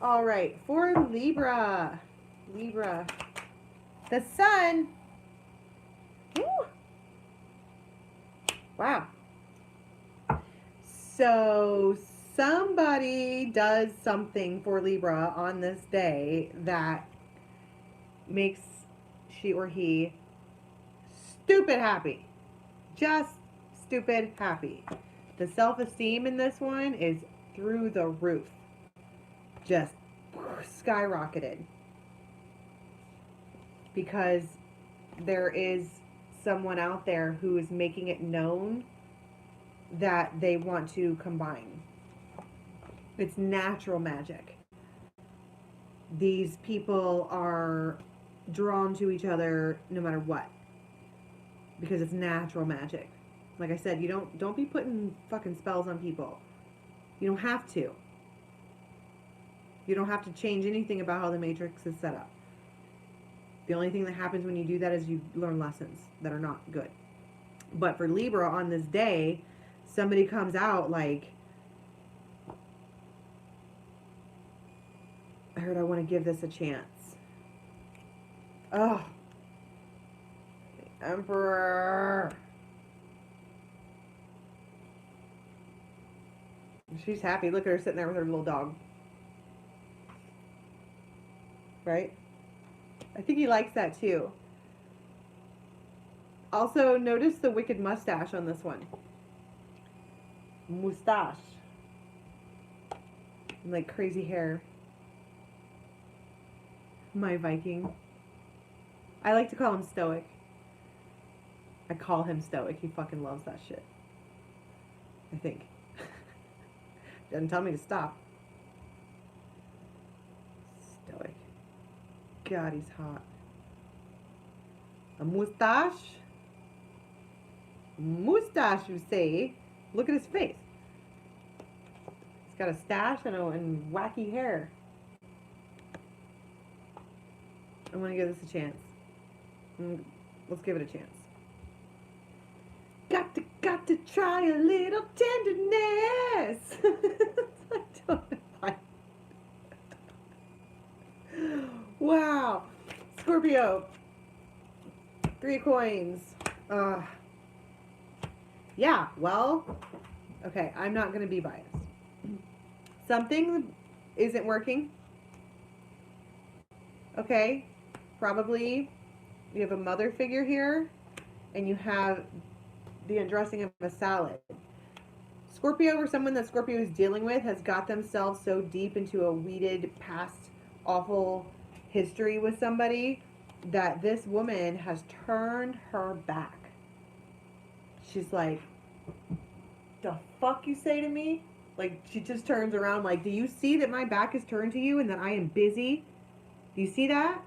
All right, for Libra. Libra. The sun. Woo. Wow. So somebody does something for Libra on this day that makes she or he stupid happy. Just stupid happy. The self-esteem in this one is through the roof. Just skyrocketed. Because there is someone out there who is making it known that they want to combine. It's natural magic. These people are drawn to each other no matter what. Because it's natural magic. Like I said, you don't be putting fucking spells on people. You don't have to. You don't have to change anything about how the matrix is set up. The only thing that happens when you do that is you learn lessons that are not good. But for Libra on this day, somebody comes out like, I heard I want to give this a chance. Oh. The Emperor. She's happy. Look at her sitting there with her little dog. Right? I think he likes that too. Also, notice the wicked mustache on this one. Mustache. And like crazy hair. My Viking. I like to call him stoic. I call him stoic. He fucking loves that shit. I think. Doesn't tell me to stop. Stoic. God, he's hot. A mustache? Mustache, you say? Look at his face. He's got a stash and wacky hair. I'm going to give this a chance. Let's give it a chance. Got to try a little tenderness. I don't know. Wow. Scorpio. 3 of coins. Yeah, well, okay, I'm not going to be biased. Something isn't working. Okay, probably you have a mother figure here, and you have the undressing of a salad. Scorpio, or someone that Scorpio is dealing with, has got themselves so deep into a weeded past awful history with somebody that this woman has turned her back. She's like, the fuck you say to me? Like, she just turns around like, do you see that my back is turned to you and that I am busy? Do you see that?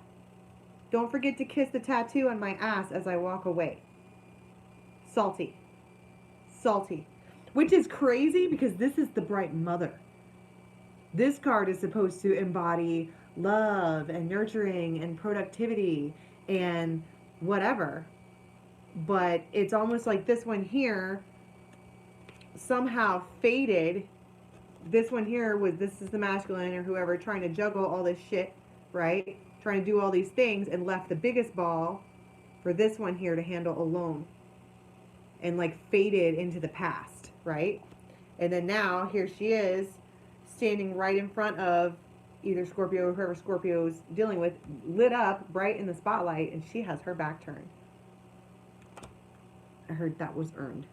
Don't forget to kiss the tattoo on my ass as I walk away. Salty. Salty. Which is crazy because this is the Bright Mother. This card is supposed to embody love and nurturing and productivity and whatever. But it's almost like this one here somehow faded. This one here was, this is the masculine or whoever trying to juggle all this shit, right? Trying to do all these things and left the biggest ball for this one here to handle alone. And like faded into the past, right? And then now here she is standing right in front of either Scorpio or whoever Scorpio's dealing with, lit up bright in the spotlight, and she has her back turned. I heard that was earned.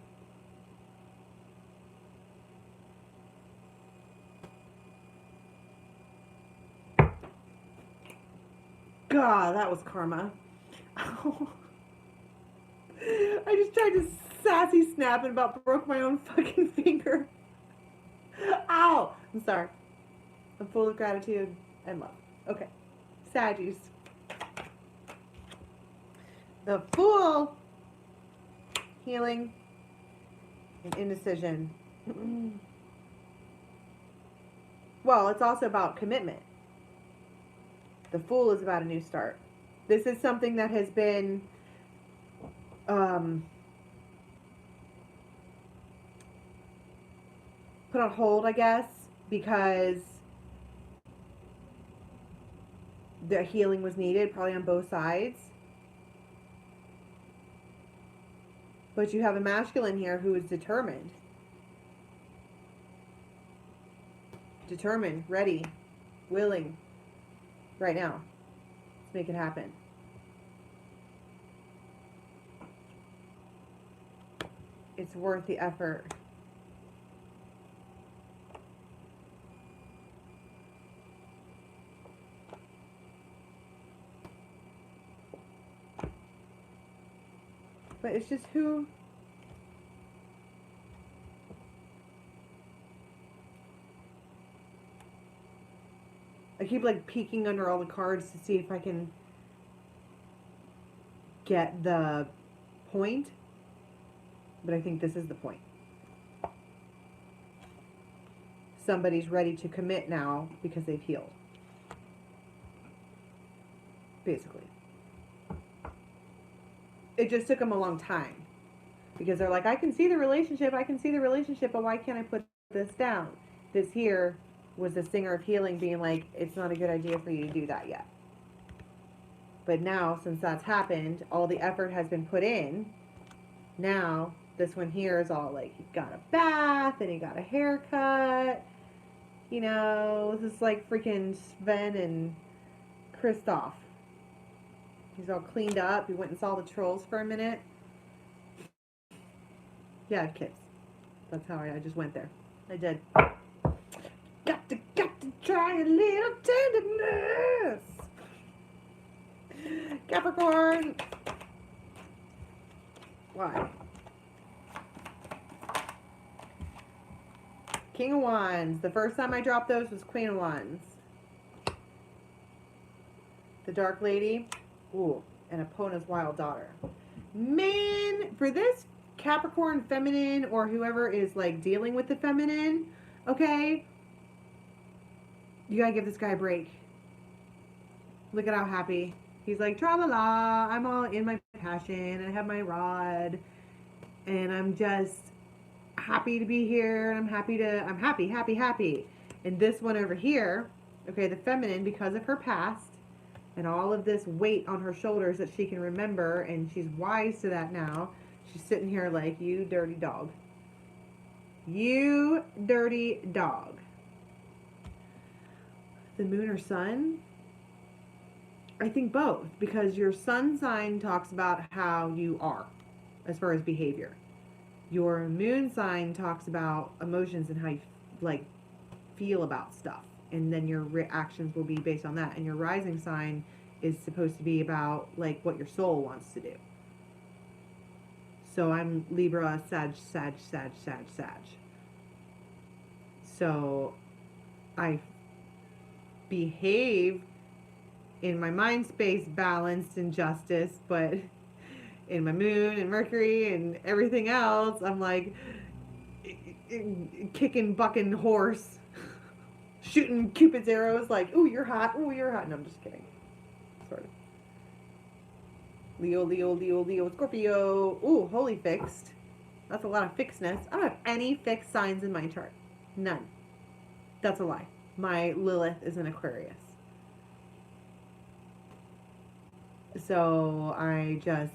God, that was karma. I just tried to sassy snap and about broke my own fucking finger. Ow! I'm sorry. I'm full of gratitude and love. Okay. Saggies. The Fool. Healing and indecision. well, it's also about commitment. The Fool is about a new start. This is something that has been put on hold, I guess, because the healing was needed, probably on both sides. But you have a masculine here who is determined. Determined, ready, willing, right now. Let's make it happen. It's worth the effort. But it's just who... I keep like peeking under all the cards to see if I can get the point. But I think this is the point. Somebody's ready to commit now because they've healed. Basically. It just took them a long time. Because they're like, I can see the relationship, but why can't I put this down? This here was the singer of healing being like, it's not a good idea for you to do that yet. But now, since that's happened, all the effort has been put in. Now, this one here is all like, he got a bath, and he got a haircut. You know, this is like freaking Sven and Kristoff. He's all cleaned up. He went and saw the trolls for a minute. Yeah, I have kids. That's how I just went there. I did. Got to try a little tenderness. Capricorn. Why? King of Wands. The first time I dropped those was Queen of Wands. The Dark Lady. Ooh, and Epona's Wild Daughter. Man, for this Capricorn feminine or whoever is like dealing with the feminine, okay, you gotta give this guy a break. Look at how happy. He's like, tra-la-la, I'm all in my passion, I have my rod, and I'm just happy to be here, and I'm happy. And this one over here, okay, the feminine, because of her past, and all of this weight on her shoulders that she can remember, and she's wise to that now, she's sitting here like, you dirty dog. You dirty dog. The moon or sun? I think both, because your sun sign talks about how you are as far as behavior. Your moon sign talks about emotions and how you like feel about stuff, and then your reactions will be based on that. And your rising sign is supposed to be about like what your soul wants to do. So I'm Libra, Sag. So I behave in my mind space balanced and justice, but in my moon and Mercury and everything else, I'm like kicking, bucking horse, shooting Cupid's arrows like, ooh, you're hot, ooh, you're hot. No, I'm just kidding. Sort of. Leo, Scorpio. Ooh, holy fixed. That's a lot of fixedness. I don't have any fixed signs in my chart. None. That's a lie. My Lilith is an Aquarius. So I just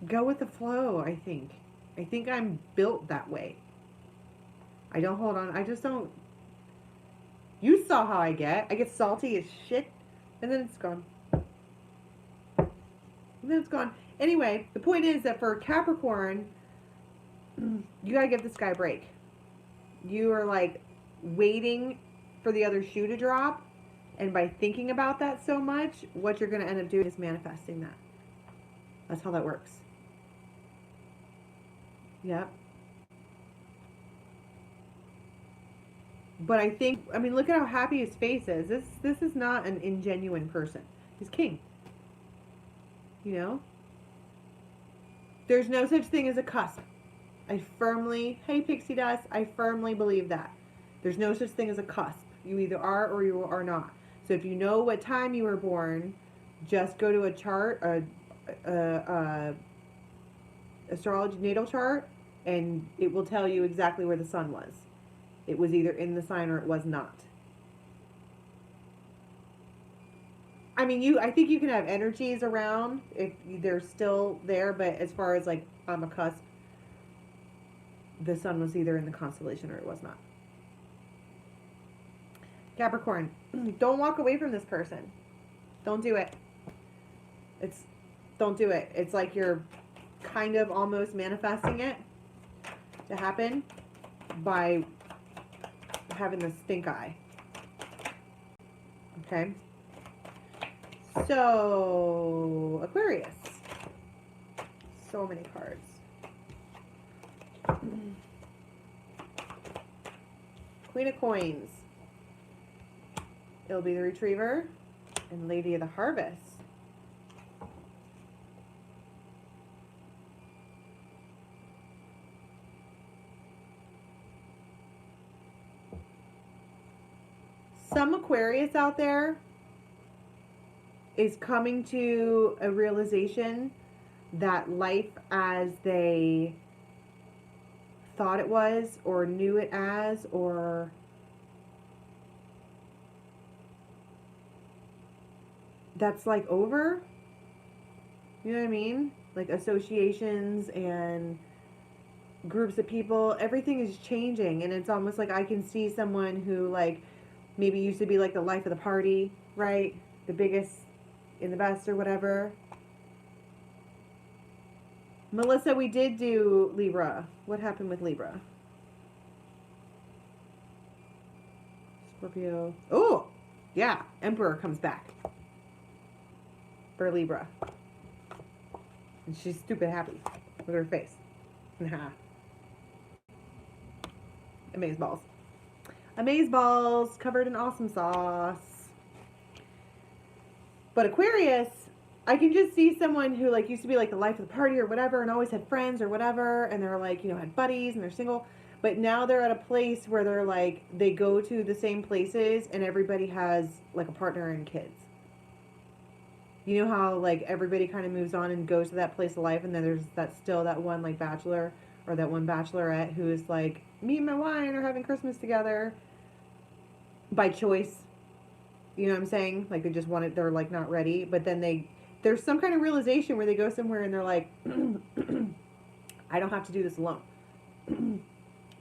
go with the flow, I think. I think I'm built that way. I don't hold on. I just don't. You saw how I get. I get salty as shit, and then it's gone. And then it's gone. Anyway, the point is that for Capricorn, you gotta give this guy a break. You are like waiting for the other shoe to drop, and by thinking about that so much, what you're gonna end up doing is manifesting that. That's how that works. Yep. But I think, I mean, look at how happy his face is. This is not an ingenuine person. He's king. You know? There's no such thing as a cusp. I firmly, hey Pixie Dust, I firmly believe that. There's no such thing as a cusp. You either are or you are not. So if you know what time you were born, just go to a chart, a astrology natal chart, and it will tell you exactly where the sun was. It was either in the sign or it was not. I mean, I think you can have energies around if they're still there, but as far as like on the cusp, the sun was either in the constellation or it was not. Capricorn, don't walk away from this person. Don't do it. Don't do it. It's like you're kind of almost manifesting it to happen by having the stink eye. Okay. So, Aquarius. So many cards. Queen of Coins. It'll be the Retriever and Lady of the Harvest. Some Aquarius out there is coming to a realization that life as they thought it was or knew it as, or that's like over. You know what I mean? Like associations and groups of people, everything is changing, and it's almost like I can see someone who like maybe used to be like the life of the party, right? The biggest in the best or whatever. Melissa, we did do Libra. What happened with Libra? Scorpio. Oh, yeah. Emperor comes back for Libra. And she's stupid happy with her face. Amaze balls. Amaze balls covered in awesome sauce. But Aquarius, I can just see someone who like used to be like the life of the party or whatever and always had friends or whatever, and they're like, you know, had buddies and they're single, but now they're at a place where they're like, they go to the same places and everybody has like a partner and kids. You know how like everybody kind of moves on and goes to that place of life, and then there's that one like bachelor or that one bachelorette who is like, me and my wine are having Christmas together by choice. You know what I'm saying? Like they just want it, they're like not ready, but then there's some kind of realization where they go somewhere and they're like, I don't have to do this alone.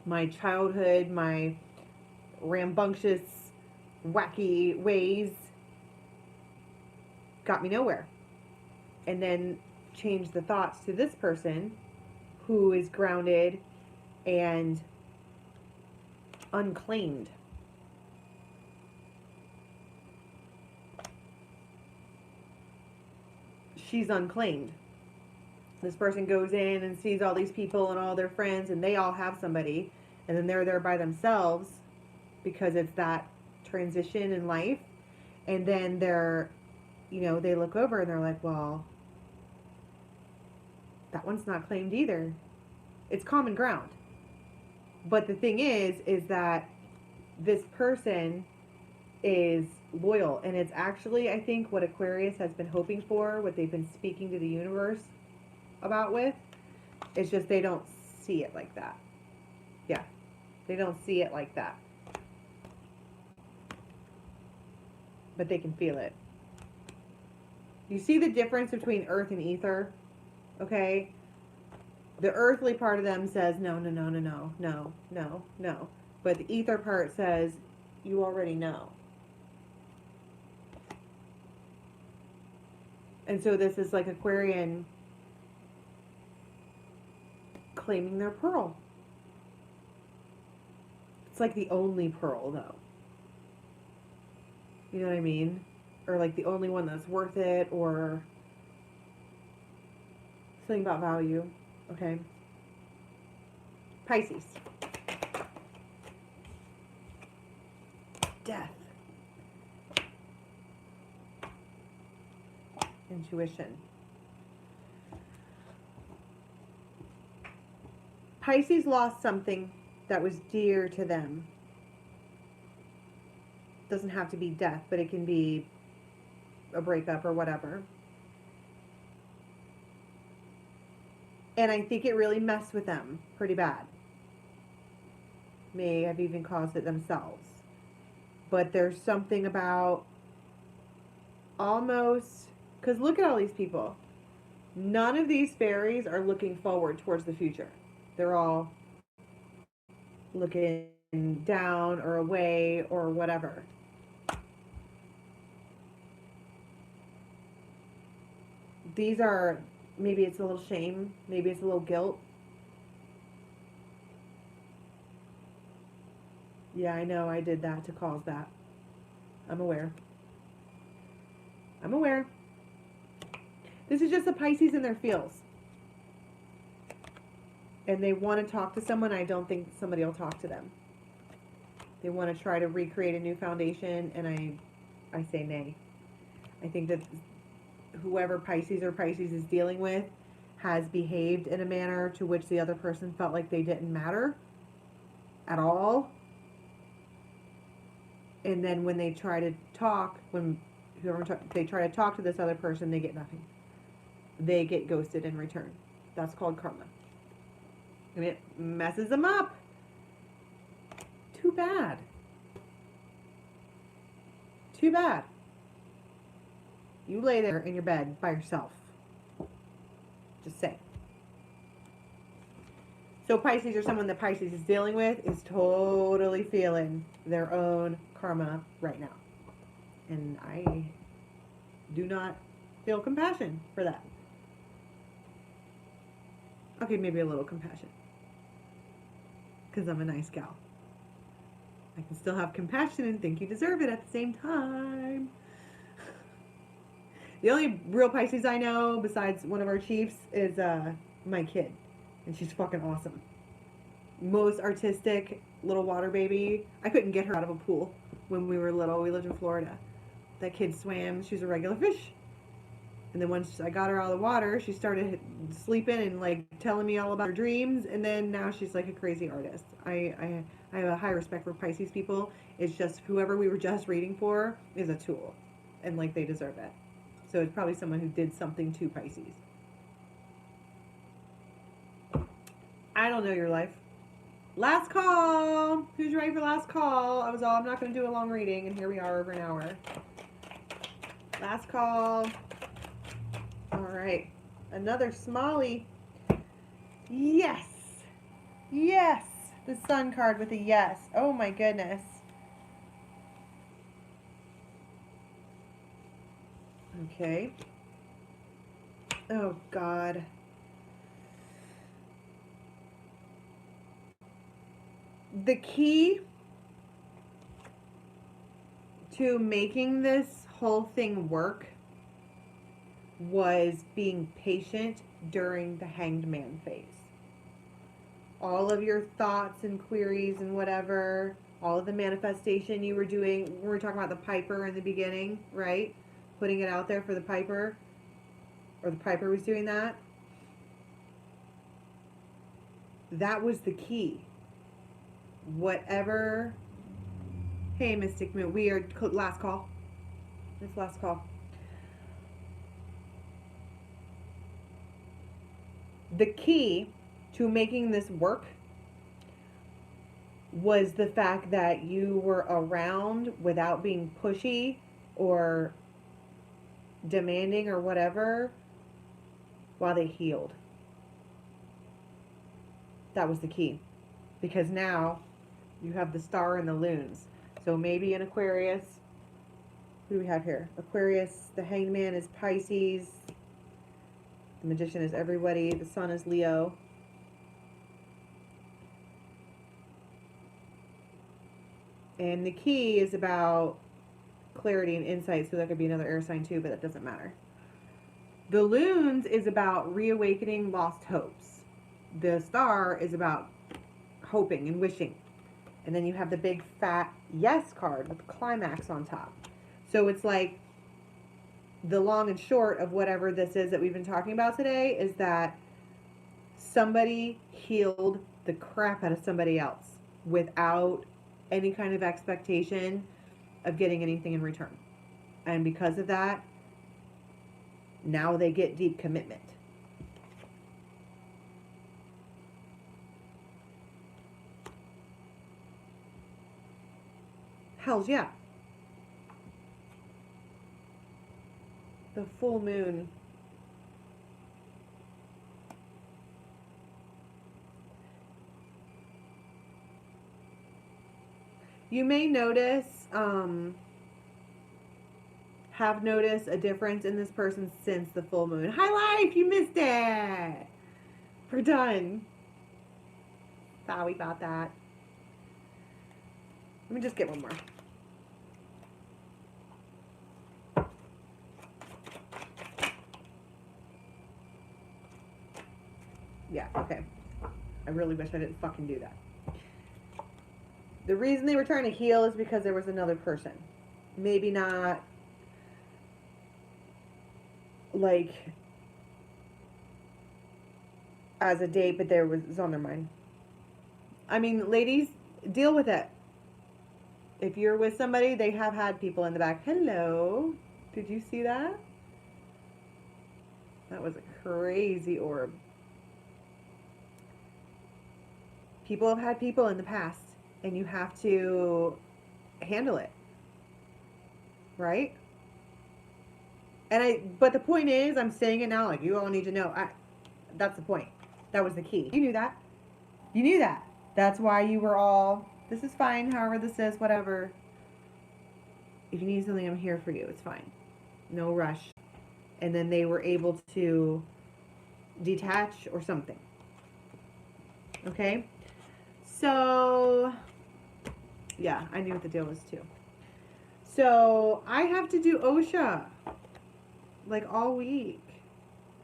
My childhood, my rambunctious, wacky ways got me nowhere. And then change the thoughts to this person who is grounded and unclaimed. She's unclaimed. This person goes in and sees all these people and all their friends, and they all have somebody, and then they're there by themselves because it's that transition in life. And then they're, you know, they look over and they're like, well, that one's not claimed either. It's common ground. But the thing is that this person is loyal, and it's actually, I think, what Aquarius has been hoping for, what they've been speaking to the universe about with. It's just they don't see it like that. Yeah, they don't see it like that, but they can feel it. You see the difference between earth and ether? Okay, the earthly part of them says no, no, no, no, no, no, no, no, but the ether part says you already know. And so this is like Aquarian claiming their pearl. It's like the only pearl, though. You know what I mean? Or like the only one that's worth it, or something about value. Okay. Pisces. Death. Intuition. Pisces lost something that was dear to them. Doesn't have to be death, but it can be a breakup or whatever. And I think it really messed with them pretty bad. May have even caused it themselves. But there's something about almost, because look at all these people. None of these fairies are looking forward towards the future. They're all looking down or away or whatever. These are, maybe it's a little shame, maybe it's a little guilt. Yeah, I know I did that to cause that. I'm aware. I'm aware. This is just a Pisces in their feels. And they want to talk to someone. I don't think somebody will talk to them. They want to try to recreate a new foundation, and I say nay. I think that whoever Pisces or Pisces is dealing with has behaved in a manner to which the other person felt like they didn't matter at all. And then when they try to talk, they try to talk to this other person, they get nothing. They get ghosted in return. That's called karma. And it messes them up. Too bad. Too bad. You lay there in your bed by yourself. Just say. So Pisces, or someone that Pisces is dealing with, is totally feeling their own karma right now. And I do not feel compassion for that. Okay, maybe a little compassion. Because I'm a nice gal. I can still have compassion and think you deserve it at the same time. The only real Pisces I know, besides one of our chiefs, is my kid. And she's fucking awesome. Most artistic little water baby. I couldn't get her out of a pool when we were little. We lived in Florida. That kid swam. She was a regular fish. And then once I got her out of the water, she started sleeping and like telling me all about her dreams. And then now she's like a crazy artist. I have a high respect for Pisces people. It's just whoever we were just reading for is a tool. And like they deserve it. So it's probably someone who did something to Pisces. I don't know your life. Last call. Who's ready for last call? I'm not going to do a long reading, and here we are over an hour. Last call. All right. Another Smalley. Yes. Yes. The Sun card with a yes. Oh my goodness. Okay. Oh God. The key to making this whole thing work was being patient during the Hanged Man phase. All of your thoughts and queries and whatever, all of the manifestation you were doing, we were talking about the Piper in the beginning, right? Putting it out there for the Piper, or the Piper was doing that. That was the key. Whatever. Hey, Mystic Moon. We are last call. It's last call. The key to making this work was the fact that you were around without being pushy or demanding or whatever while they healed. That was the key. Because now you have the star and the loons. So maybe in Aquarius, who do we have here? Aquarius, the Hanged Man is Pisces. The Magician is everybody. The Sun is Leo. And the key is about clarity and insight. So that could be another air sign too, but that doesn't matter. The loons is about reawakening lost hopes. The star is about hoping and wishing. And then you have the big fat yes card with the climax on top. So it's like the long and short of whatever this is that we've been talking about today is that somebody healed the crap out of somebody else without any kind of expectation of getting anything in return. And because of that, now they get deep commitment. Hells yeah. The full moon. You may notice, have noticed a difference in this person since the full moon. Hi, life, you missed it. We're done. Sorry about that. Let me just get one more. Yeah, okay. I really wish I didn't fucking do that. The reason they were trying to heal is because there was another person. Maybe not like as a date, but it was on their mind. I mean, ladies, deal with it. If you're with somebody, they have had people in the back. Hello. Did you see that? That was a crazy orb. People have had people in the past, and you have to handle it. Right? But the point is, I'm saying it now, like, you all need to know. That's the point. That was the key. You knew that. You knew that. That's why you were all, this is fine, however this is, whatever. If you need something, I'm here for you. It's fine. No rush. And then they were able to detach or something. Okay? So, yeah, I knew what the deal was too. So, I have to do OSHA. Like all week.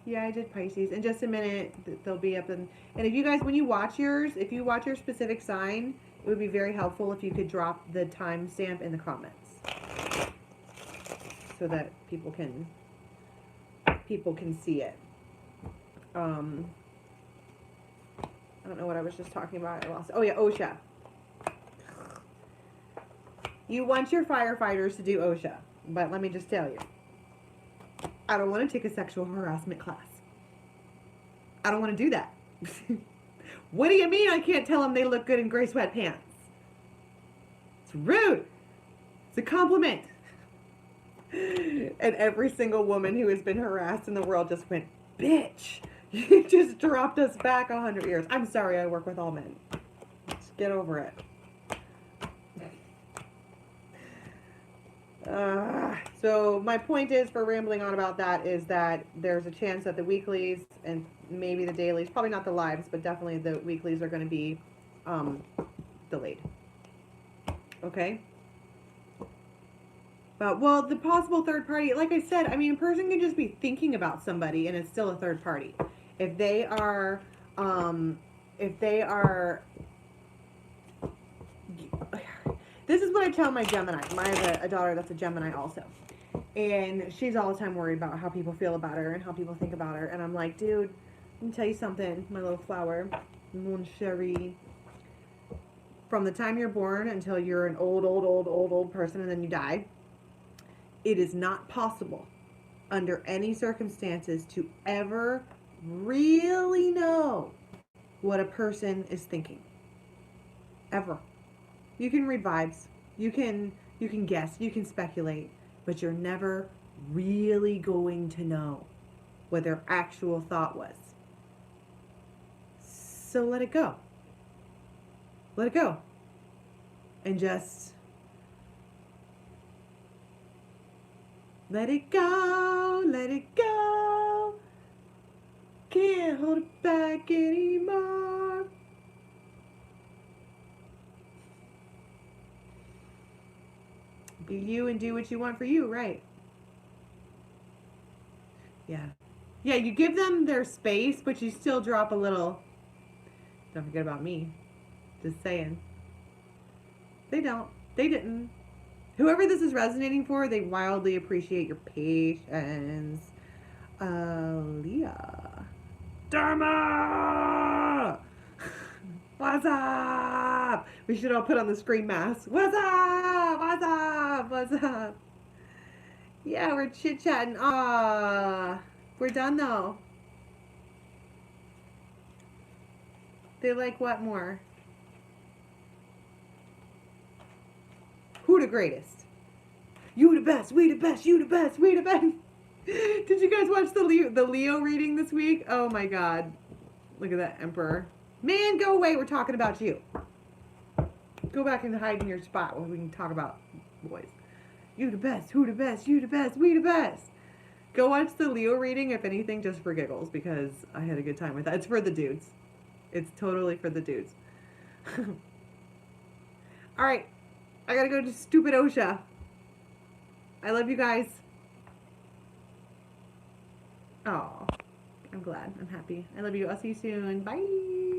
Yeah, I did Pisces. In just a minute, they'll be up. And if you guys, when you watch yours, if you watch your specific sign, it would be very helpful if you could drop the timestamp in the comments. So that people can see it. I don't know what I was just talking about. I lost it. Oh yeah, OSHA. You want your firefighters to do OSHA, but let me just tell you, I don't want to take a sexual harassment class. I don't want to do that. What do you mean I can't tell them they look good in gray sweatpants? It's rude. It's a compliment. And every single woman who has been harassed in the world just went, bitch, you just dropped us back 100 years. I'm sorry, I work with all men. Just get over it. So my point is, for rambling on about that, is that there's a chance that the weeklies and maybe the dailies, probably not the lives, but definitely the weeklies are going to be delayed. Okay? Well, the possible third party, like I said, I mean, a person can just be thinking about somebody and it's still a third party. If they are, this is what I tell my Gemini. I have a daughter that's a Gemini also. And she's all the time worried about how people feel about her and how people think about her. And I'm like, dude, let me tell you something, my little flower, mon chéri. From the time you're born until you're an old person and then you die, it is not possible under any circumstances to ever really know what a person is thinking. Ever. You can read vibes. You can guess. You can speculate. But you're never really going to know what their actual thought was. So let it go. Let it go. And just let it go. Let it go. Can't hold it back anymore. Be you and do what you want for you, right? Yeah. Yeah, you give them their space, but you still drop a little. Don't forget about me. Just saying. They don't. They didn't. Whoever this is resonating for, they wildly appreciate your patience. Leah. Dharma! What's up? We should all put on the scream mask. What's up? What's up? What's up? Yeah, we're chit-chatting. Ah, we're done though. They like what more? Who the greatest? You the best. We the best. You the best. We the best. Did you guys watch the Leo reading this week? Oh my God. Look at that Emperor. Man, go away. We're talking about you. Go back and hide in your spot where we can talk about boys. You the best. Who the best? You the best. We the best. Go watch the Leo reading, if anything, just for giggles, because I had a good time with that. It's for the dudes. It's totally for the dudes. All right. I gotta go to stupid OSHA. I love you guys. Oh, I'm glad. I'm happy. I love you. I'll see you soon. Bye.